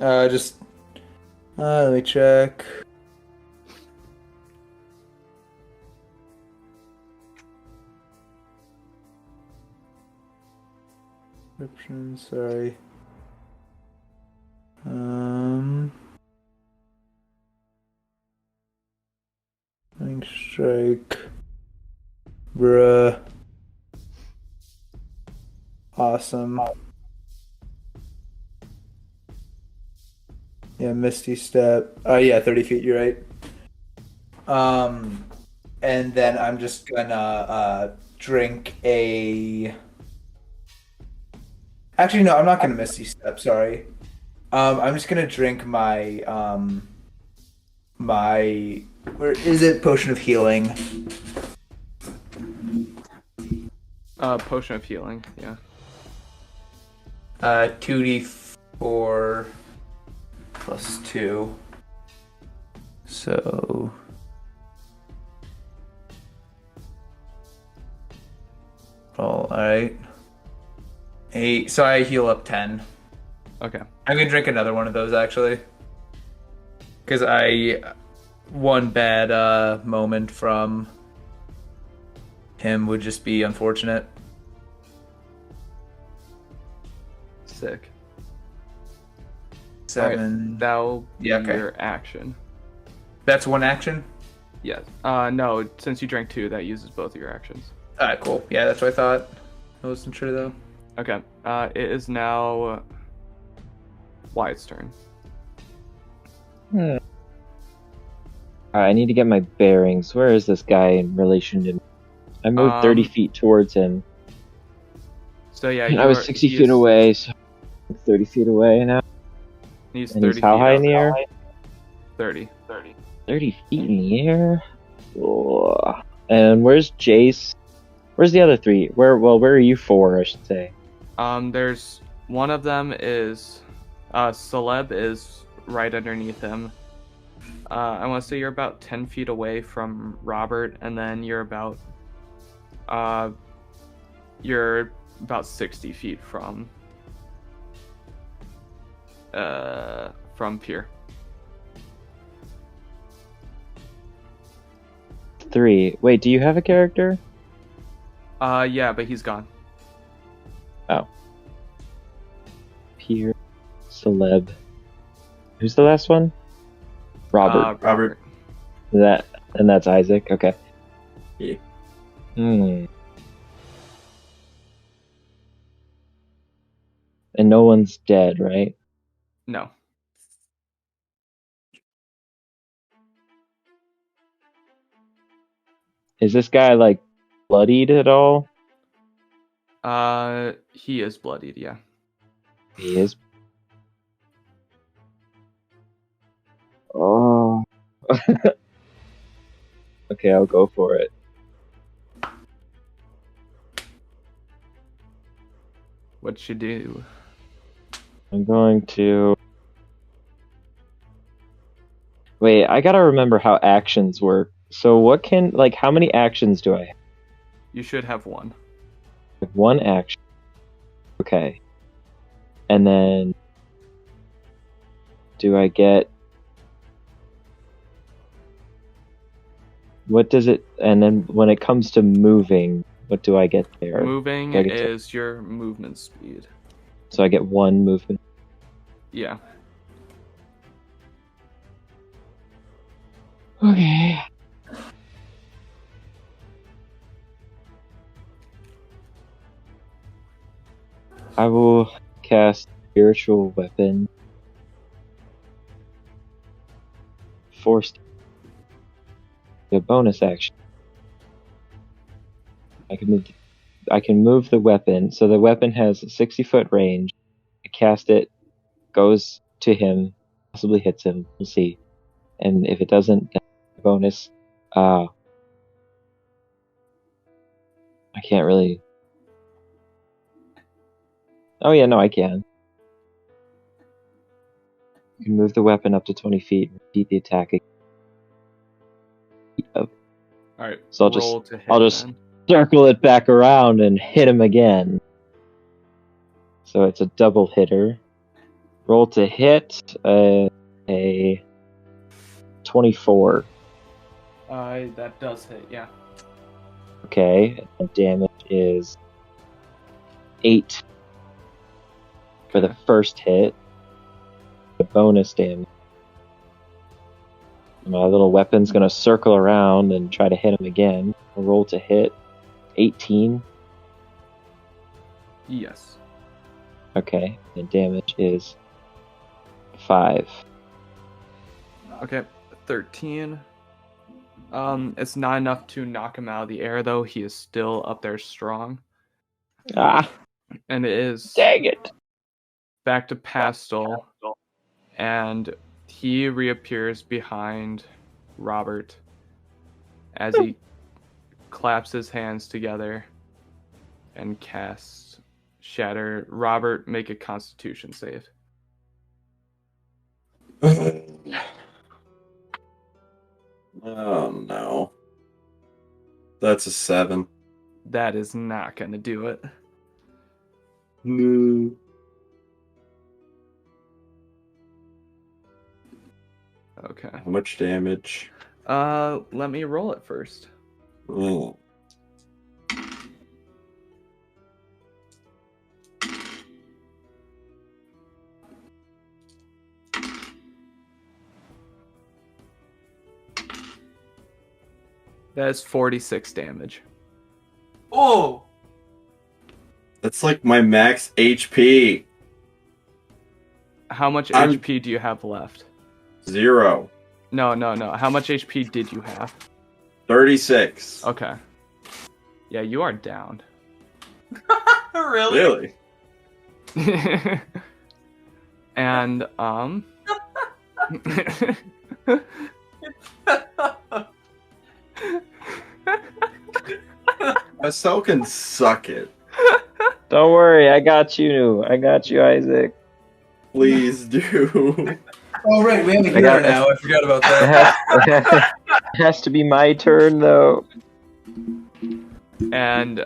Let me check. Description, sorry. Flank strike. Bruh. Awesome. Yeah, Misty Step. Oh yeah, 30 feet, you're right. And then I'm just gonna drink a... Actually, no, I'm not gonna Misty Step, sorry. I'm just gonna drink my where is it? Potion of Healing. Potion of healing, yeah. 2d4 plus 2. So all right. 8. So I heal up 10. Okay. I'm gonna drink another one of those actually, because one bad moment from him would just be unfortunate. Sick. 7. That'll be Yeah, okay. your action. That's one action. Yes. No, since you drank 2, that uses both of your actions. Alright, cool. Yeah, that's what I thought. I wasn't sure though. Okay. It is now Wyatt's turn. I need to get my bearings. Where is this guy in relation to me? I moved 30 feet towards him. So yeah, I was 60 feet away, so I'm 30 feet away now. He's And 30 he's how feet high up. in the air? 30. 30 feet in the air? Oh. And where's Jace? Where's the other three? Where are you four, I should say? There's one of them is Celeb is right underneath him. I want to say you're about 10 feet away from Robert, and then you're about 60 feet from Pier. 3. Wait, do you have a character? Yeah, but he's gone. Oh. Pier, Celeb. Who's the last one? Robert. Robert. That's Isaac. Okay. Yeah. And no one's dead, right? No. Is this guy like bloodied at all? He is bloodied, yeah. He is. Oh. Okay, I'll go for it. What you do? I'm going to. Wait, I gotta remember how actions work. So how many actions do I have? You should have one. I have one action. Okay. And then do I get what does it and then when it comes to moving, what do I get there? Moving Do I get is your movement speed. So I get one movement. Yeah. Okay. I will cast Spiritual Weapon. Forced. The bonus action. I can move the weapon, so the weapon has a 60-foot range. I cast it, goes to him, possibly hits him. We'll see. And if it doesn't, then bonus. I can't really. Oh yeah, no, I can. You can move the weapon up to 20 feet and repeat the attack again. All right. So I'll just circle it back around and hit him again. So it's a double hitter. Roll to hit a 24. That does hit, yeah. Okay, and damage is 8 for the first hit. The bonus damage. My little weapon's gonna circle around and try to hit him again. A roll to hit 18. Yes. Okay, and damage is 5. Okay, 13. It's not enough to knock him out of the air, though. He is still up there strong. Ah, And it is dang it. back to Pastel, and he reappears behind Robert as he claps his hands together and casts Shatter. Robert, make a Constitution save. Oh no. That's a 7. That is not going to do it. No. Okay. How much damage? Let me roll it first. Oh. That is 46 damage. Oh! That's like my max HP. How much I'm- HP do you have left? 0. No. How much HP did you have? 36. Okay. Yeah, you are down. Really? Really? And Estelle can suck it. Don't worry, I got you. I got you, Isaac. Please do. Oh right, we have a I got hero now. I forgot about It that. has, it has to be my turn, though. And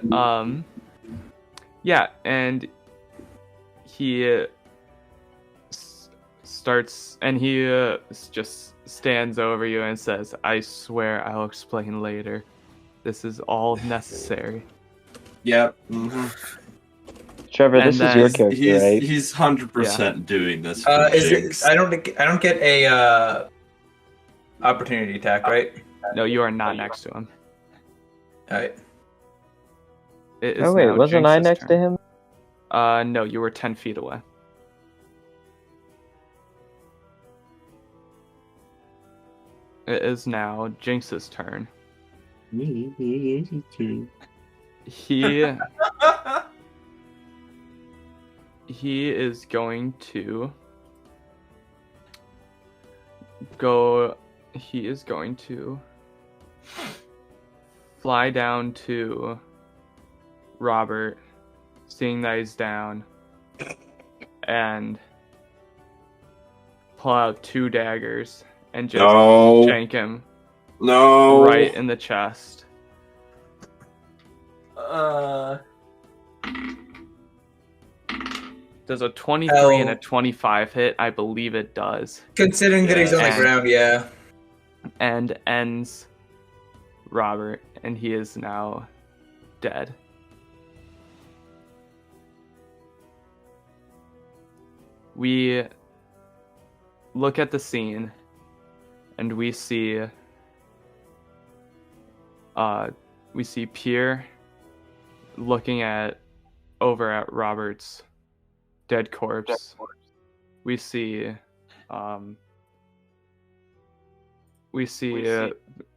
yeah, and he starts, and he just stands over you and says, "I swear I'll explain later. This is all necessary." Yep. Mm-hmm. Trevor, And this is your then character, right? He's 100% doing this. For Is Jinx. it? I don't get a opportunity attack, right? No, you are not next to him. All right. It is Oh wait, now wasn't I Jinx's next to turn. him? No, you were 10 feet away. It is now Jinx's turn. He is going to go. He is going to fly down to Robert, seeing that he's down, and pull out 2 daggers and just shank him No. right in the chest. Does a 23 and a 25 hit? I believe it does. Considering that he's on the And- ground, yeah. And ends Robert, and he is now dead. We look at the scene, and we see Pier looking over at Robert's dead corpse. We see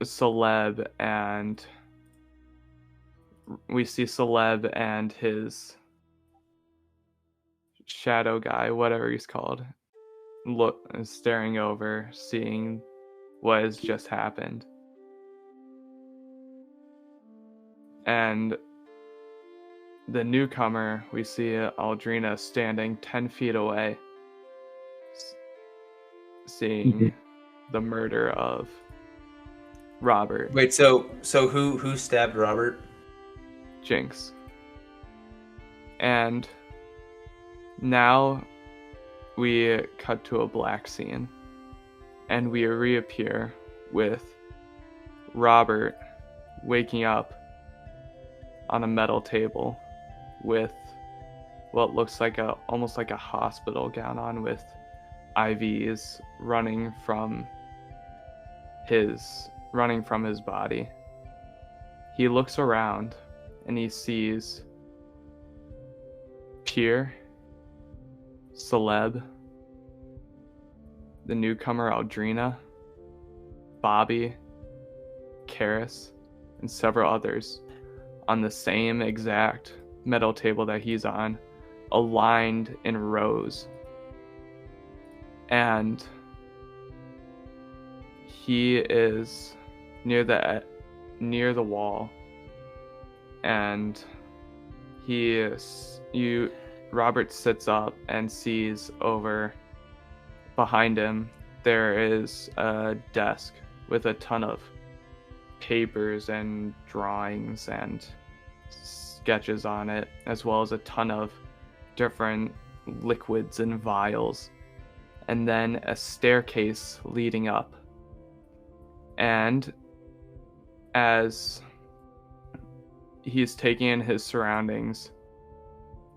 Celeb and his shadow guy, whatever he's called, staring over, seeing what has just happened. And the newcomer, we see Aldrina standing 10 feet away, seeing the murder of Robert. Wait, so who stabbed Robert? Jinx. And now we cut to a black scene, and we reappear with Robert waking up on a metal table with what looks like almost like a hospital gown on, with IVs running from his body. He looks around and he sees Pier, Celeb, the newcomer Aldrina, Bobby, Karis, and several others on the same exact metal table that he's on, aligned in rows. And he is near the wall, and Robert sits up and sees over behind him there is a desk with a ton of papers and drawings and sketches on it, as well as a ton of different liquids and vials, and then a staircase leading up. And as he's taking in his surroundings,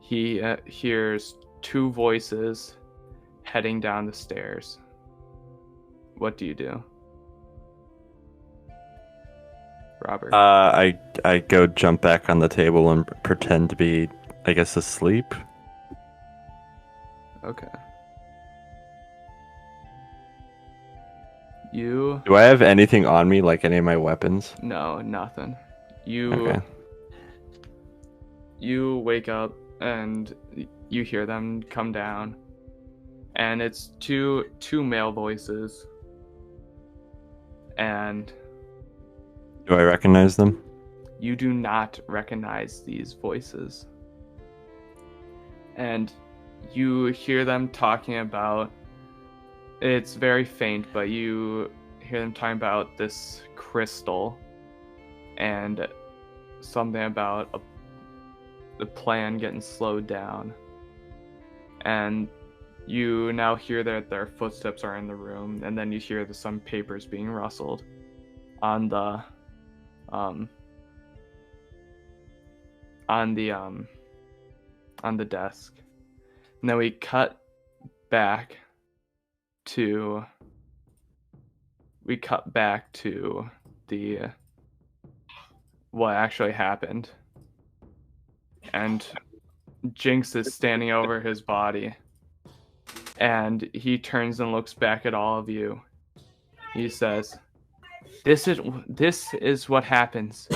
he hears 2 voices heading down the stairs. What do you do, Robert? I go jump back on the table and pretend to be, I guess, asleep. Okay. You... Do I have anything on me, like any of my weapons? No, nothing. Okay. You wake up and you hear them come down, and it's two male voices. And Do I recognize them? you do not recognize these voices. And you hear them talking about, it's very faint, but you hear them talking about this crystal and something about the plan getting slowed down. And you now hear that their footsteps are in the room, and then you hear some papers being rustled on the desk. And then we cut back to the what actually happened. And Jinx is standing over his body, and he turns and looks back at all of you. He says, This is what happens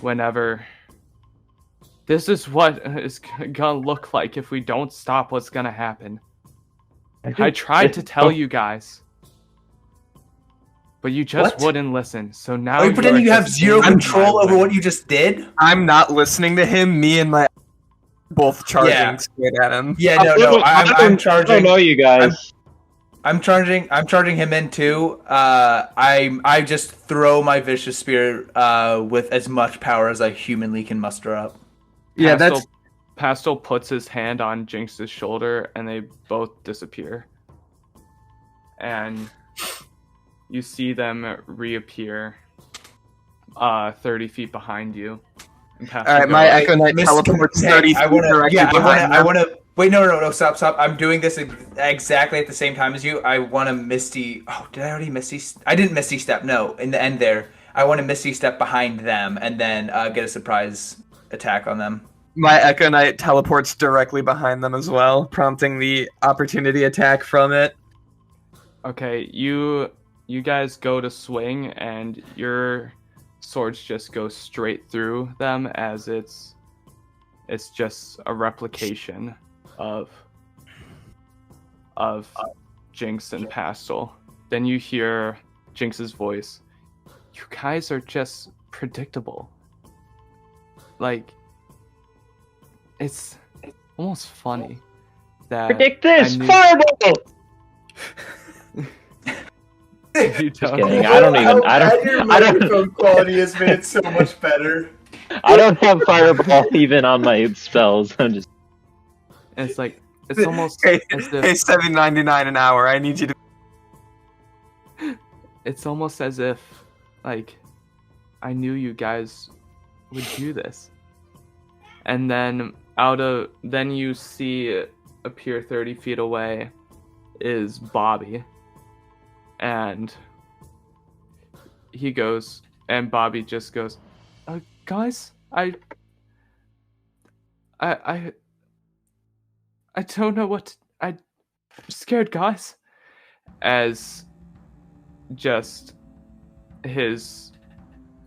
whenever. This is what it's gonna look like if we don't stop what's gonna happen. I tried to tell you guys, but you just What? wouldn't listen. So now Are you pretending you have zero control over what you just did? I'm not listening to him. Me and my both charging Yeah. straight at him. Yeah, no, I'm charging. I don't know you guys. I'm charging him in too. I just throw my vicious spear with as much power as I humanly can muster up. Yeah, that's Pastel puts his hand on Jinx's shoulder, and they both disappear. And you see them reappear 30 feet behind you. all right. My Echo Knight teleports 30 feet directly behind I them. want to. Wait, no, stop. I'm doing this exactly at the same time as you. I want to Misty. Oh, did I already Misty? I didn't Misty Step. No, in the end there. I want to Misty Step behind them and then get a surprise attack on them. My Echo Knight teleports directly behind them as well, prompting the opportunity attack from it. Okay, you guys go to swing, and your swords just go straight through them, as it's just a replication of Jinx and Pastel. Then you hear Jinx's voice. You guys are just predictable. Like, it's almost funny that Predict this! I knew- Fireball! You Just don't- kidding. I don't even. I don't. Microphone quality has made it so much better. I don't have fireball even on my spells. I'm just. And it's like, it's almost Hey, as hey, if $7.99 an hour. I need you to. it's almost as if, like, I knew you guys would do this. And then then you see appear 30 feet away is Bobby. And he goes, and Bobby just goes, guys, I don't know what I'm scared, guys. As just his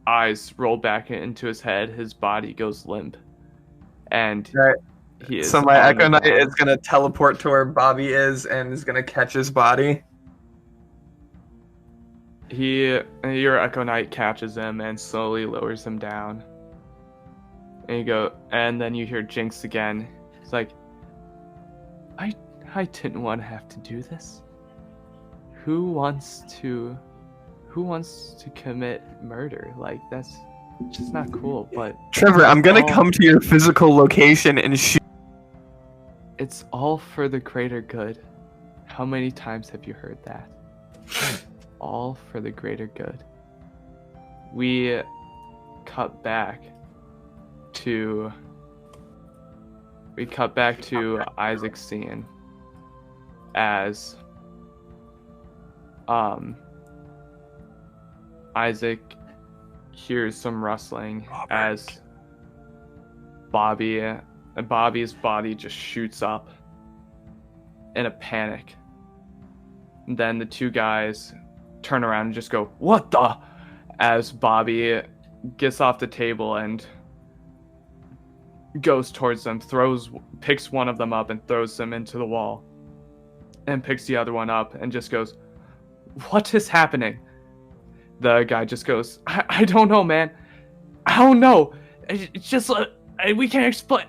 eyes roll back into his head, his body goes limp, and Right. he is. So my on Echo the Knight ground. is gonna teleport to where Bobby is and is gonna catch his body. Your Echo Knight catches him and slowly lowers him down. And then you hear Jinx again. It's like, I didn't want to have to do this. Who wants to commit murder? Like, that's just not cool. But Trevor, I'm gonna Oh. come to your physical location and shoot. it's all for the greater good. How many times have you heard that? All for the greater good. We cut back to Isaac's scene as Isaac hears some rustling as Bobby's body just shoots up in a panic. And then the two guys turn around and just go, "What the?" as Bobby gets off the table and goes towards them, picks one of them up and throws them into the wall, and picks the other one up and just goes, "What is happening?" The guy just goes, I don't know, man. I don't know. It's just we can't explain.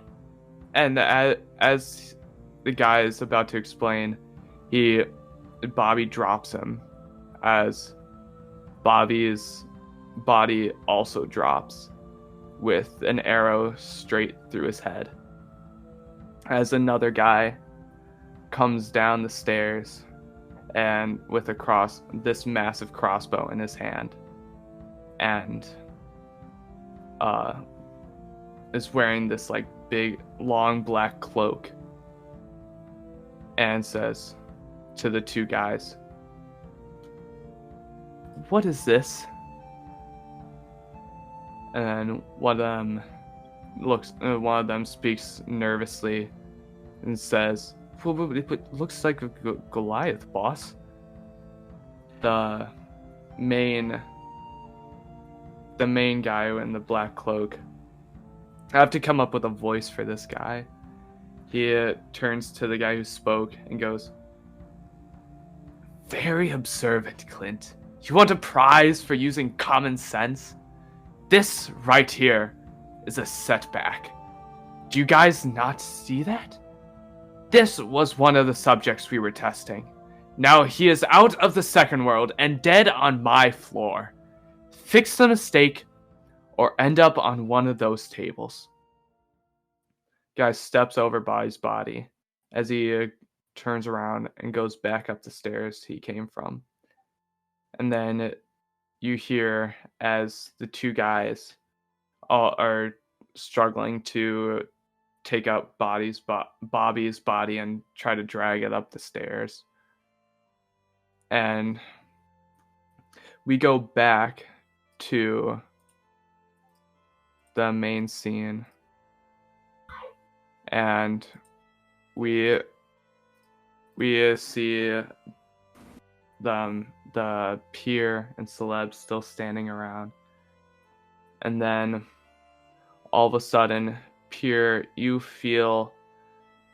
And as the guy is about to explain, Bobby drops him as Bobby's body also drops with an arrow straight through his head. As another guy comes down the stairs and with this massive crossbow in his hand, and is wearing this like big long black cloak, and says to the two guys, "What is this?" And one of them speaks nervously and says, "Well, it looks like a Goliath, boss." The main guy in the black cloak. I have to come up with a voice for this guy. He turns to the guy who spoke and goes, "Very observant, Clint. You want a prize for using common sense? This right here is a setback. Do you guys not see that? This was one of the subjects we were testing. Now he is out of the second world and dead on my floor. Fix the mistake or end up on one of those tables." Guy steps over Bobby's body as he turns around and goes back up the stairs he came from. And then you hear as the two guys are struggling to take up Bobby's body and try to drag it up the stairs. And we go back to the main scene, and we see the Pier and Celeb still standing around. And then all of a sudden, Pier, you feel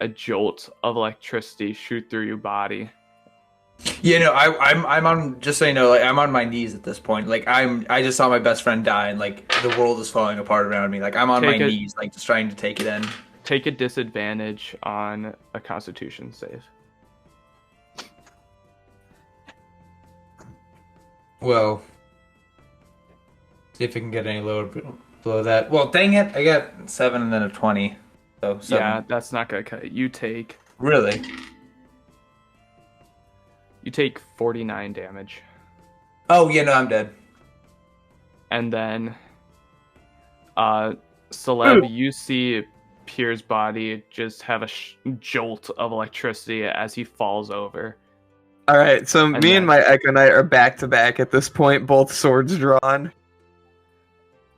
a jolt of electricity shoot through your body. You know, I'm on, just so you know, like, I'm on my knees at this point. Like, I just saw my best friend die, and like the world is falling apart around me. Like, I'm on my knees, like just trying to take it in. Take a disadvantage on a Constitution save. Well, see if we can get any lower below that. Well, dang it, I got 7 and then a 20. So 7. Yeah, that's not gonna cut it. You take Really? 49 damage. Oh yeah, no, I'm dead. And then Celeb, you see Pier's body just have a jolt of electricity as he falls over. All right, so me and my Echo Knight are back to back at this point, both swords drawn.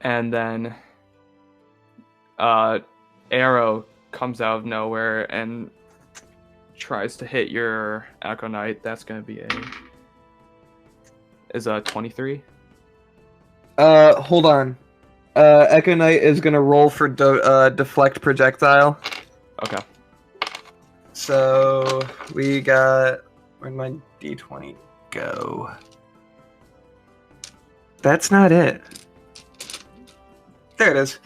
And then arrow comes out of nowhere and tries to hit your Echo Knight. That's gonna be a 23. Hold on. Echo Knight is gonna roll for deflect projectile. Okay. So we got, where'd my d20 go? That's not it. There it is.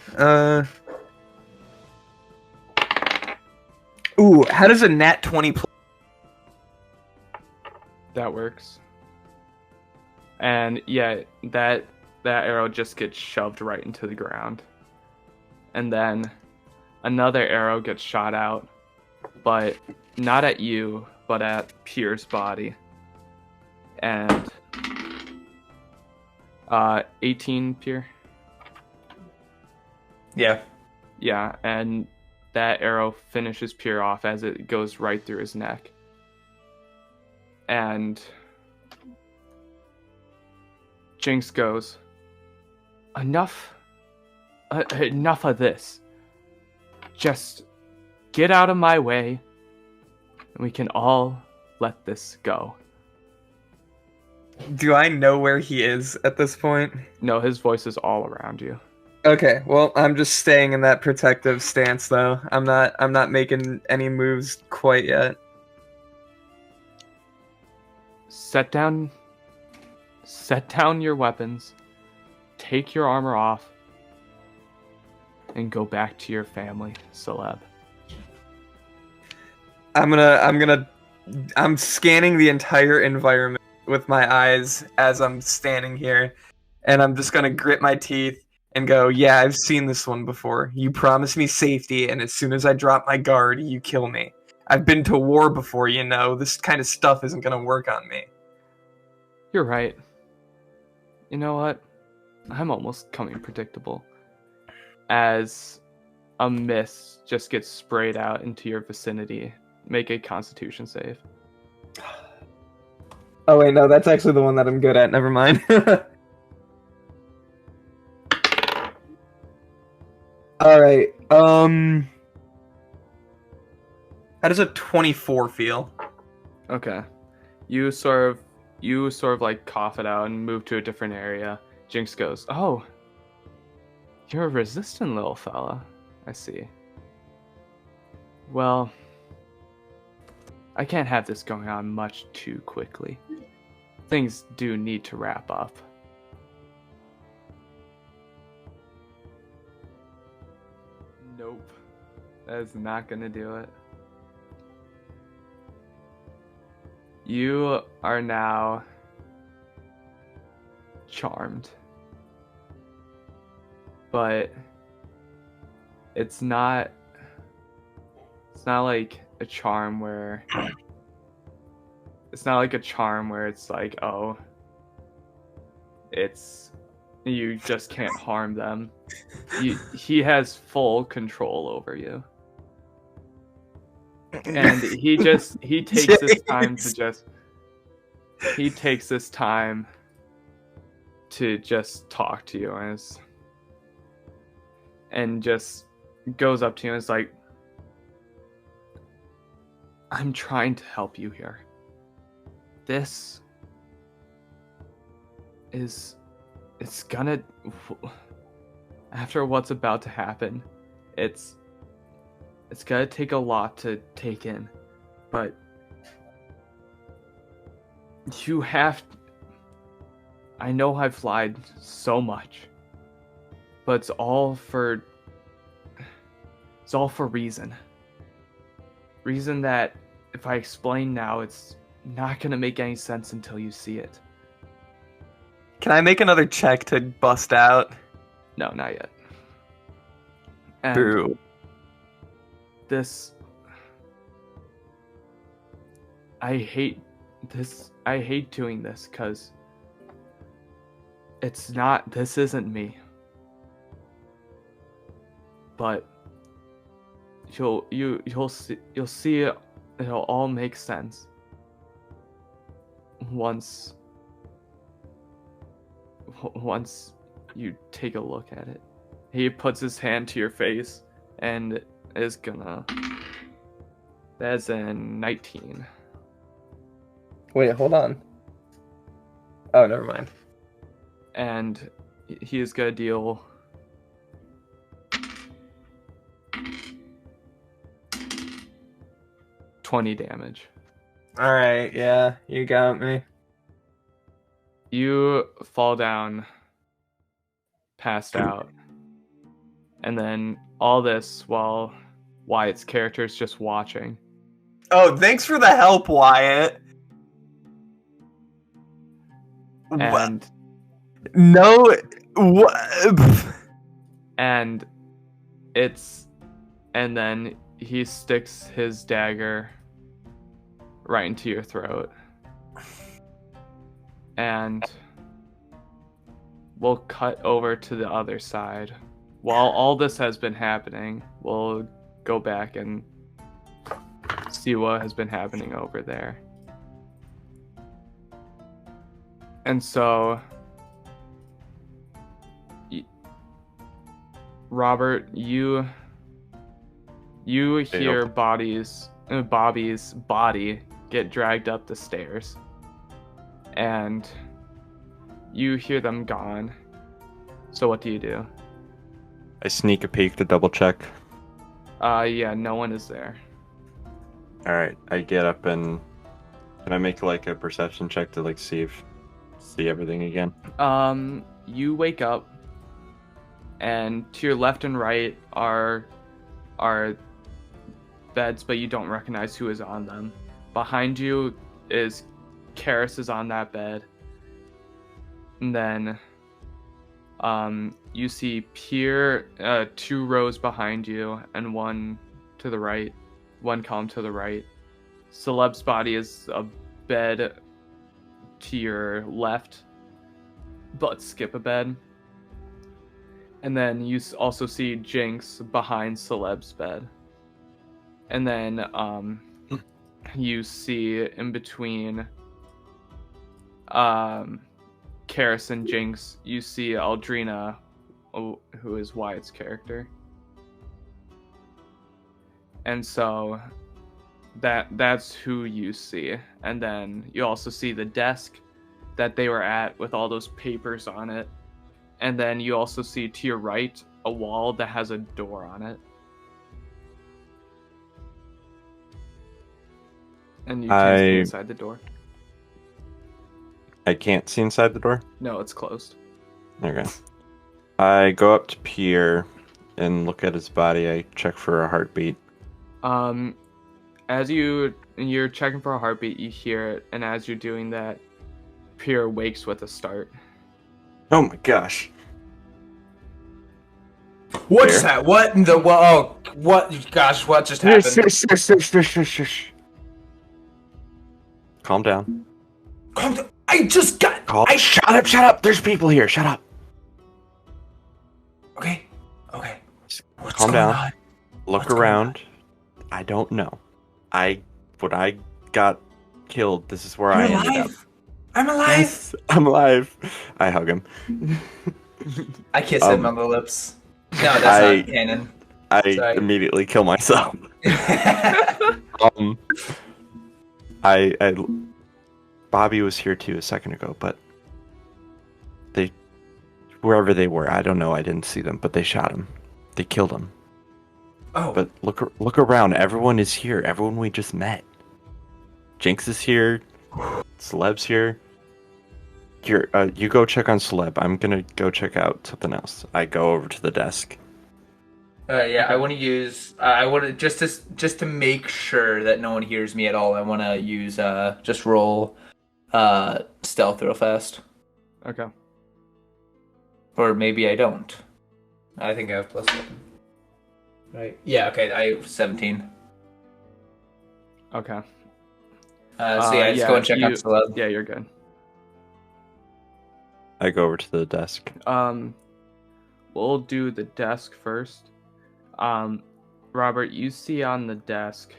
Ooh, how does a nat 20 play? That works. And yeah, that arrow just gets shoved right into the ground. And then another arrow gets shot out, but not at you, but at Pier's body. And 18, Pier? Yeah. Yeah, and that arrow finishes Pier off as it goes right through his neck. And Jinx goes, enough of this. Just get out of my way, and we can all let this go. Do I know where he is at this point? No, his voice is all around you. Okay, well, I'm just staying in that protective stance, though. I'm not making any moves quite yet. Set down your weapons. Take your armor off. and go back to your family, Celeb. I'm scanning the entire environment with my eyes as I'm standing here, and I'm just gonna grit my teeth and go, yeah, I've seen this one before. You promise me safety, and as soon as I drop my guard, you kill me. I've been to war before, you know. This kind of stuff isn't gonna work on me. You're right. You know what? I'm almost coming predictable. As a mist just gets sprayed out into your vicinity, make a Constitution save. Oh wait, no, that's actually the one that I'm good at. Never mind. All right. How does a 24 feel? Okay. You sort of like cough it out and move to a different area. Jinx goes, "Oh, you're a resistant little fella. I see. Well, I can't have this going on much too quickly. Things do need to wrap up." Nope. That is not gonna do it. You are now charmed. But it's not like a charm where it's like, oh, it's you just can't harm them. He has full control over you. And he takes this time to just talk to you and just goes up to you and is like, "I'm trying to help you here. It's gonna, after what's about to happen, it's gonna take a lot to take in, but you have, I know I've lied so much, but it's all for reason that if I explain now, it's not gonna make any sense until you see it." Can I make another check to bust out? No, not yet. And Boo. I hate doing this because this isn't me. But you'll see it'll all make sense once you take a look at it. He puts his hand to your face and is gonna. That's a 19. Wait, hold on. Oh, never mind. And he is gonna deal 20 damage. Alright, yeah, you got me. You fall down, passed out, and then all this while Wyatt's character is just watching. Oh, thanks for the help, Wyatt. And no, what? And then he sticks his dagger right into your throat. And we'll cut over to the other side. While all this has been happening, we'll go back and see what has been happening over there. And so, Robert, you hear Bobby's body get dragged up the stairs, and you hear them gone. So what do you do? I sneak a peek to double check. Yeah, no one is there. Alright, I get up and can I make like a perception check to like see everything again? You wake up and to your left and right are beds, but you don't recognize who is on them. Behind you is Karis is on that bed. And then you see Pier 2 rows behind you and one to the right, one column to the right. Celeb's body is a bed to your left, but skip a bed. And then you also see Jinx behind Celeb's bed. And then you see in between Karis and Jinx, you see Aldrina, who is Wyatt's character. And so that's who you see. And then you also see the desk that they were at with all those papers on it. And then you also see to your right a wall that has a door on it. And you can't see inside the door. I can't see inside the door? No, it's closed. Okay. I go up to Pier and look at his body. I check for a heartbeat. As you're checking for a heartbeat, you hear it, and as you're doing that, Pier wakes with a start. Oh my gosh. What's Pier? that? What in the oh what gosh, what just happened? Calm down. I just got Shut up! There's people here. Shut up. Okay. What's Calm going down. on? Look What's going around. I don't know. When I got killed, this is where I You're ended up. alive? I'm alive. Yes, I'm alive. I hug him. I kiss him on the lips. No, that's not canon. I Sorry. immediately kill myself. Bobby was here too a second ago, but wherever they were, I don't know. I didn't see them, but they shot him. They killed him. Oh, But look around. Everyone is here. Everyone we just met. Jinx is here. Celeb's here. You go check on Celeb. I'm gonna go check out something else. I go over to the desk. yeah. I want to use. I want to just to make sure that no one hears me at all. I want to use just roll stealth real fast, Okay. or maybe I don't. I think I have +7. Right. Yeah. Okay. I have 17. Okay. So yeah, just go and check out Celeb. Yeah, you're good. I go over to the desk. We'll do the desk first. Robert, you see on the desk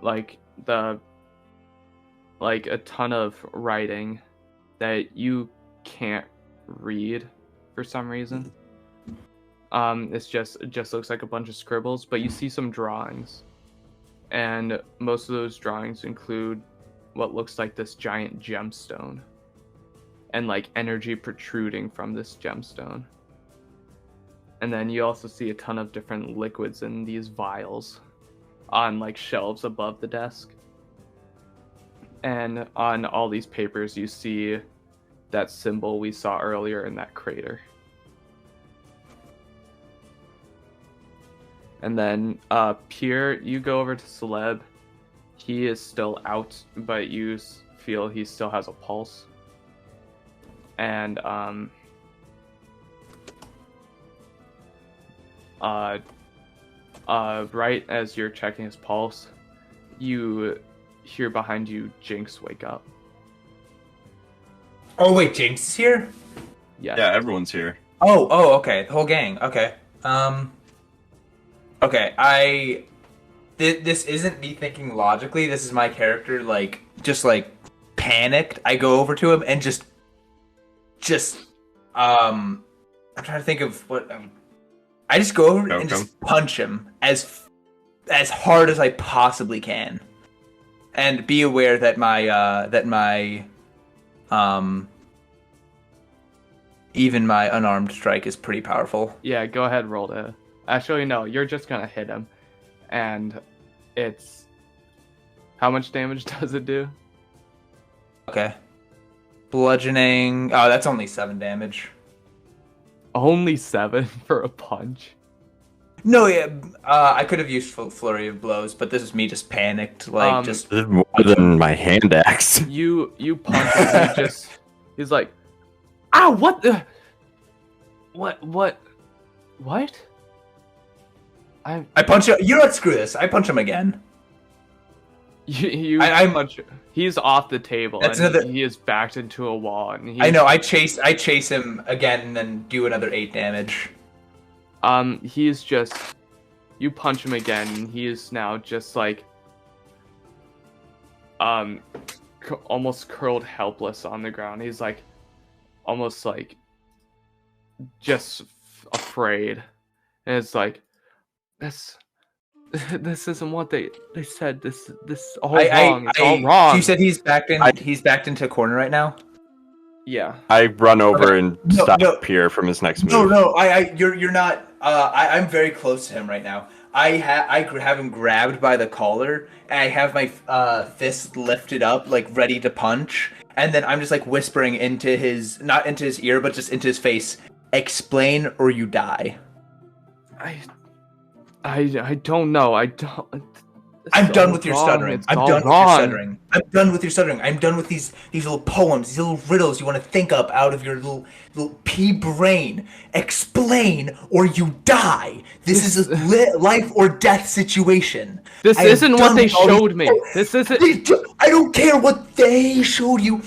like a ton of writing that you can't read for some reason. It just looks like a bunch of scribbles, but you see some drawings. And most of those drawings include what looks like this giant gemstone and like energy protruding from this gemstone. And then you also see a ton of different liquids in these vials on like shelves above the desk. And on all these papers, you see that symbol we saw earlier in that crater. And then Pier, you go over to Celeb. He is still out, but you feel he still has a pulse. And right as you're checking his pulse, you hear behind you Jinx wake up. Oh wait, James is here. Yes. Yeah, everyone's here. Oh, okay, the whole gang. Okay. Okay, this isn't me thinking logically. This is my character, just panicked. I go over to him and just, I'm trying to think of what. I just go over and just punch him as hard as I possibly can, and be aware that my even my unarmed strike is pretty powerful. Yeah, go ahead, roll to. Actually, no, you're just gonna hit him, and it's. How much damage does it do? Okay. Bludgeoning. Oh, that's only 7 damage. Only 7 for a punch. No, yeah, I could have used flurry of blows, but this is me just panicked, like just. This is more than my hand axe. You punch him. He's like, "Ow! What the? What? I punch him. You know what? Screw this. I punch him again. I punch. He's off the table That's and another- he is backed into a wall. And I know. I chase him again and then do another 8 damage. He's just. You punch him again, and he is now just like. Almost curled helpless on the ground. He's like, almost like, just afraid, and it's like, this isn't what they said. This all wrong. It's all wrong. You said he's backed in. He's backed into a corner right now. Yeah. I run over and stop no. Pier from his next move. No. You're not. I'm very close to him right now. I have him grabbed by the collar, and I have my fist lifted up, like ready to punch, and then I'm just like whispering into his, not into his ear, but just into his face. Explain or you die. I don't know. I'm done with your stuttering. I'm done with your stuttering. I'm done with your stuttering. I'm done with these little poems, these little riddles you want to think up out of your little pea brain. Explain or you die. This is a life or death situation. This isn't what they showed me. This isn't. I don't care what they showed you.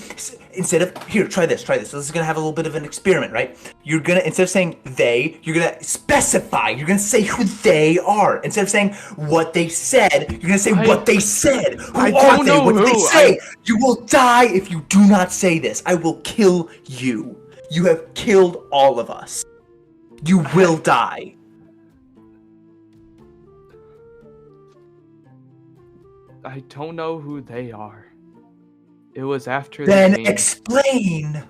Instead of, here, try this. This is gonna have a little bit of an experiment, right? You're gonna, instead of saying they, you're gonna specify. You're gonna say who they are. Instead of saying what they said, you're gonna say what they said. Who I are don't they? know What did they who. say? You will die if you do not say this. I will kill you. You have killed all of us. You will die. I don't know who they are. It was after Then the game. explain.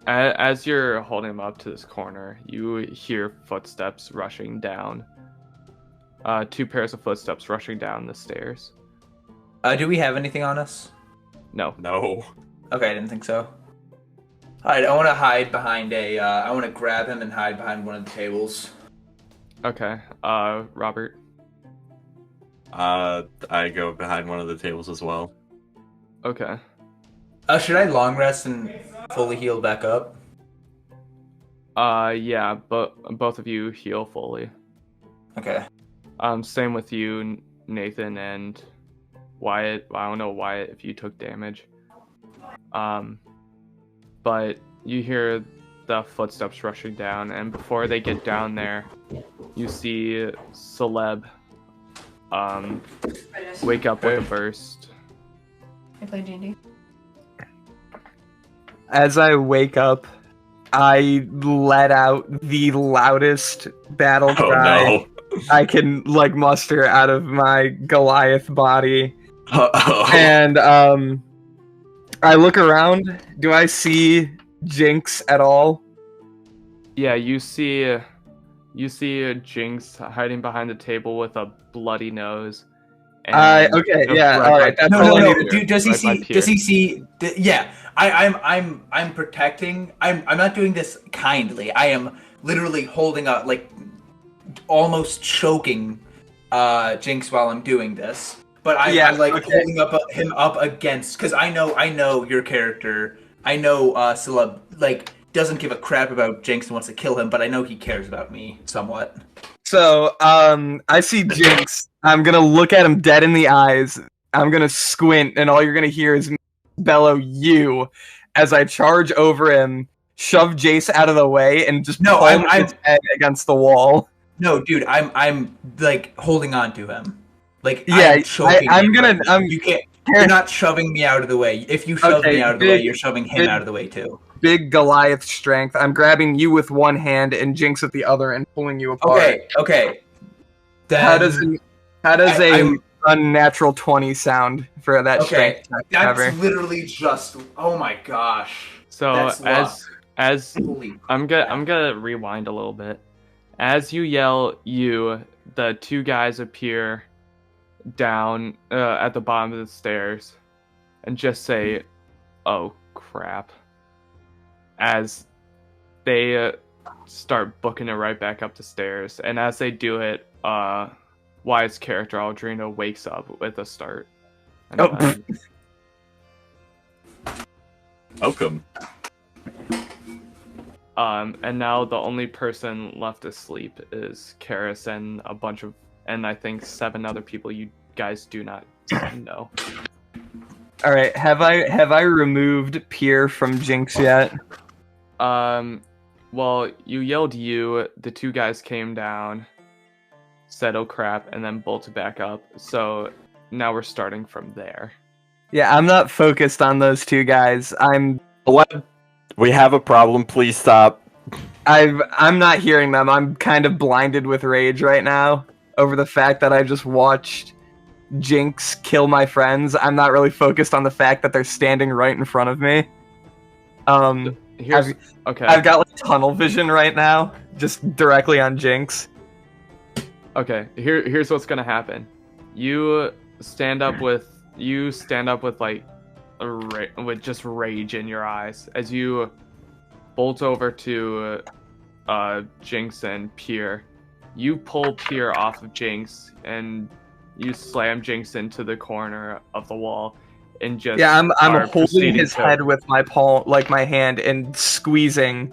As you're holding him up to this corner, you hear footsteps rushing down. 2 pairs of footsteps rushing down the stairs. Do we have anything on us? No. No. Okay, I didn't think so. Alright, I want to hide behind I want to grab him and hide behind one of the tables. Okay. Robert. I go behind one of the tables as well. Okay. Should I long rest and fully heal back up? Yeah, but both of you heal fully. Okay. Same with you, Nathan and Wyatt. I don't know, Wyatt, if you took damage. But you hear the footsteps rushing down, and before they get down there, you see Celeb wake up with a burst. I play D&D. As I wake up, I let out the loudest battle cry I can muster out of my Goliath body. And I look around. Do I see Jinx at all? Yeah, you see Jinx hiding behind the table with a bloody nose. Okay, yeah, all right. That's all I need to do. Dude, does he see? Yeah, I'm protecting. I'm not doing this kindly. I am literally holding up, almost choking, Jinx while I'm doing this. But I'm holding him up against, because I know your character. I know Celeb doesn't give a crap about Jinx and wants to kill him, but I know he cares about me somewhat. So, I see Jinx. I'm gonna look at him dead in the eyes. I'm gonna squint, and all you're gonna hear is me bellow "you" as I charge over him, shove Jace out of the way, and just pull his head against the wall. No, dude, I'm holding on to him. You can't. You're not shoving me out of the way. If you shove me out of the way, you're shoving him out of the way too. Big Goliath strength. I'm grabbing you with one hand and Jinx with the other and pulling you apart. Okay. Then, how does a unnatural 20 sound for that strength? That's literally just. Oh my gosh. So I'm gonna rewind a little bit. As you yell, the 2 guys appear down at the bottom of the stairs and just say, "Oh crap as they start booking it right back up the stairs. And as they do it, Wyatt's character Aldrina wakes up with a start. And Oh. then- Welcome. and now the only person left asleep is Karis and I think 7 other people you guys do not know. All right, have I removed Pier from Jinx yet? Well, you yelled the 2 guys came down, said oh crap, and then bolted back up. So now we're starting from there. Yeah, I'm not focused on those 2 guys. Celeb, we have a problem. Please stop. I'm not hearing them. I'm kind of blinded with rage right now over the fact that I just watched Jinx kill my friends. I'm not really focused on the fact that they're standing right in front of me. Okay. I've got like tunnel vision right now, just directly on Jinx. Okay, here's what's gonna happen. You stand up with like with just rage in your eyes as you bolt over to Jinx and Pier. You pull Pier off of Jinx and you slam Jinx into the corner of the wall and just I'm are holding proceeding his to- head with my palm, like my hand, and squeezing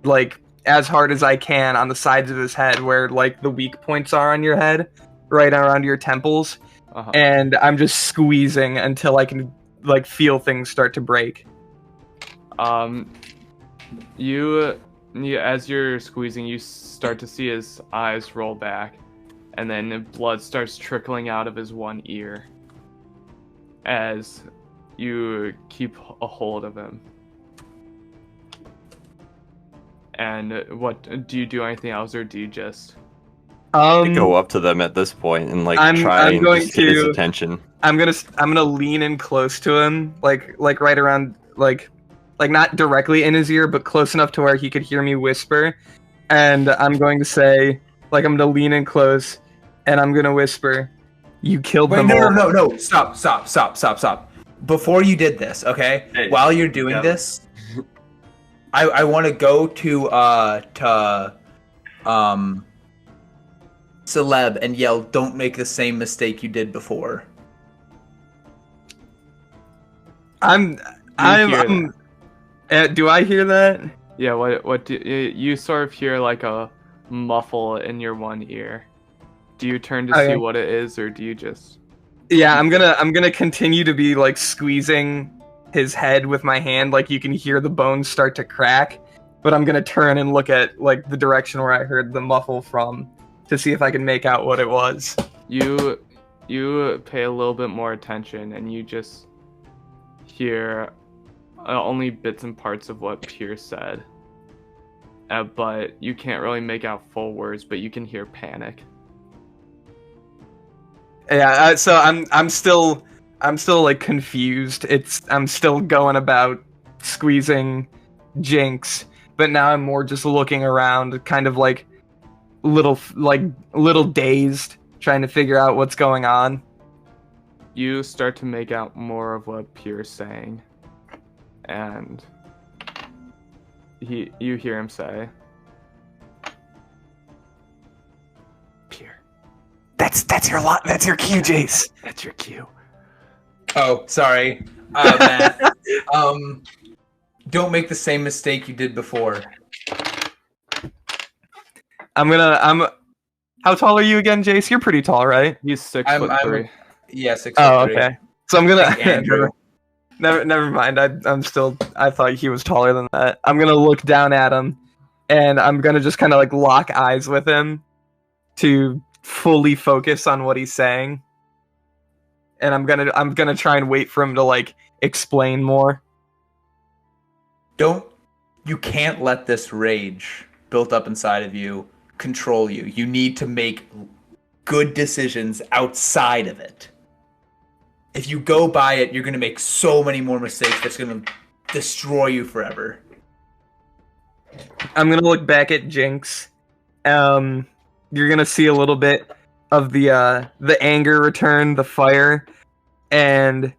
like as hard as I can on the sides of his head where like the weak points are on your head, right around your temples. Uh-huh. And I'm just squeezing until I can like feel things start to break. You as you're squeezing, you start to see his eyes roll back, and then blood starts trickling out of his one ear as you keep a hold of him. And what do you do? Anything else, or do you just? Go up to them at this point and like I'm try and going just get his to- attention. I'm gonna lean in close to him, like right around like not directly in his ear, but close enough to where he could hear me whisper. And I'm going to say, like, I'm gonna lean in close, and I'm gonna whisper, "You killed Wait, them all." no. Stop. Before you did this, okay? Hey, While you're doing yeah. this, I want to go to Celeb and yell, "Don't make the same mistake you did before." Do I hear that? Yeah. What do you sort of hear like a muffle in your one ear? Do you turn to Okay. see what it is, or do you just? Yeah, I'm gonna continue to be like squeezing his head with my hand, like you can hear the bones start to crack. But I'm gonna turn and look at like the direction where I heard the muffle from to see if I can make out what it was. You pay a little bit more attention, and you just hear only bits and parts of what Pier said. But you can't really make out full words, but you can hear panic. Yeah, so I'm still like confused. I'm still going about squeezing Jinx, but now I'm more just looking around, kind of like little dazed, trying to figure out what's going on. You start to make out more of what Pier's saying, and you hear him say, "Pier, That's your cue, Jace. that's your cue." Oh, sorry, Matt. Don't make the same mistake you did before. How tall are you again, Jace? You're pretty tall, right? He's 6 I'm- foot I'm- 3. Yeah, 6'3". Oh, okay. So I'm gonna Like Andrew. never mind. I thought he was taller than that. I'm gonna look down at him, and I'm gonna just kind of like lock eyes with him to fully focus on what he's saying. And I'm gonna try and wait for him to like explain more. You can't let this rage built up inside of you control you. You need to make good decisions outside of it. If you go by it, you're going to make so many more mistakes that's going to destroy you forever. I'm gonna look back at Jinx. You're gonna see a little bit of the anger return, the fire, and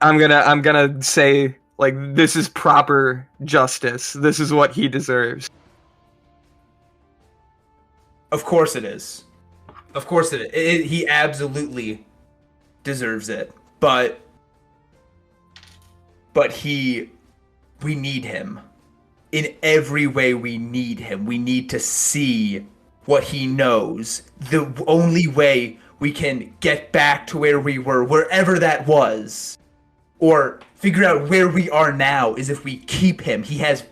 I'm gonna say like this is proper justice. This is what he deserves. Of course it is. Of course it is. He absolutely deserves it. But we need him. In every way we need him. We need to see what he knows. The only way we can get back to where we were, wherever that was, or figure out where we are now, is if we keep him. He has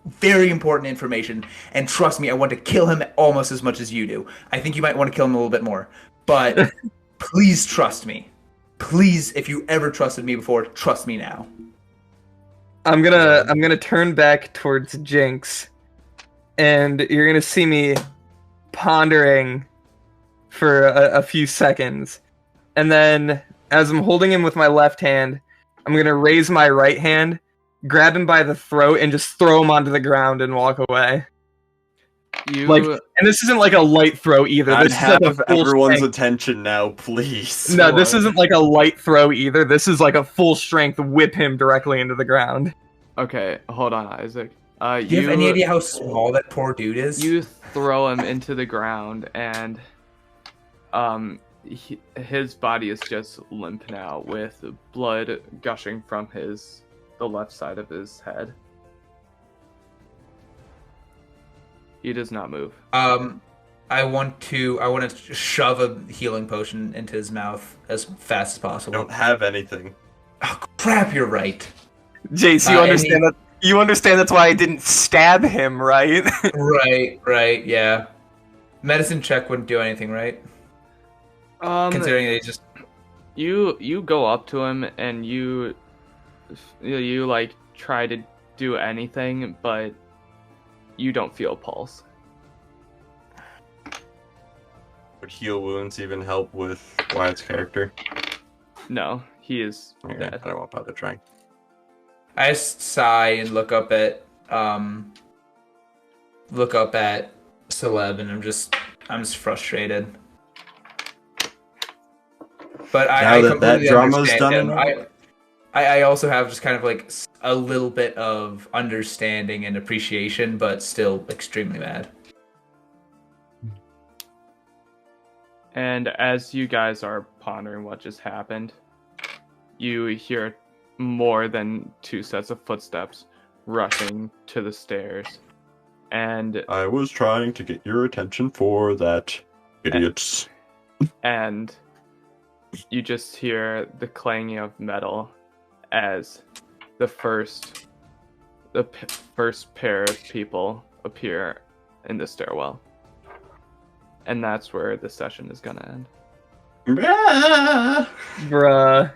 very important information, and trust me, I want to kill him almost as much as you do. I think you might want to kill him a little bit more, but please trust me. Please, if you ever trusted me before, trust me now. I'm gonna turn back towards Jinx, and you're gonna see me pondering for a few seconds, and then as I'm holding him with my left hand, I'm gonna raise my right hand, grab him by the throat, and just throw him onto the ground and walk away. And this isn't like a light throw either. I This is have like a full everyone's strength. attention now, please. No, this isn't like a light throw either. This is like a full strength whip him directly into the ground. Okay, hold on, Isaac. Do you have any idea how small that poor dude is? You throw him into the ground, and his body is just limp now, with blood gushing from the left side of his head. He does not move. I want to shove a healing potion into his mouth as fast as I possible. don't have anything. Oh, crap, you're right. Jace, you understand that? You understand that's why I didn't stab him, right? Right, yeah. Medicine check wouldn't do anything, right? Considering they just... You go up to him and you like try to do anything, but you don't feel a pulse. Would heal wounds even help with Wyatt's character? No, he is Okay, dead. I don't want to bother trying. I just sigh and look up at Celeb, and I'm just frustrated. But I Now that completely drama's understand done him. and I also have just kind of like a little bit of understanding and appreciation, but still extremely mad. And as you guys are pondering what just happened, you hear more than two sets of footsteps rushing to the stairs. And I was trying to get your attention for that, idiots. and you just hear the clanging of metal as the first pair of people appear in the stairwell. And that's where the session is gonna end. Ah! Bruh.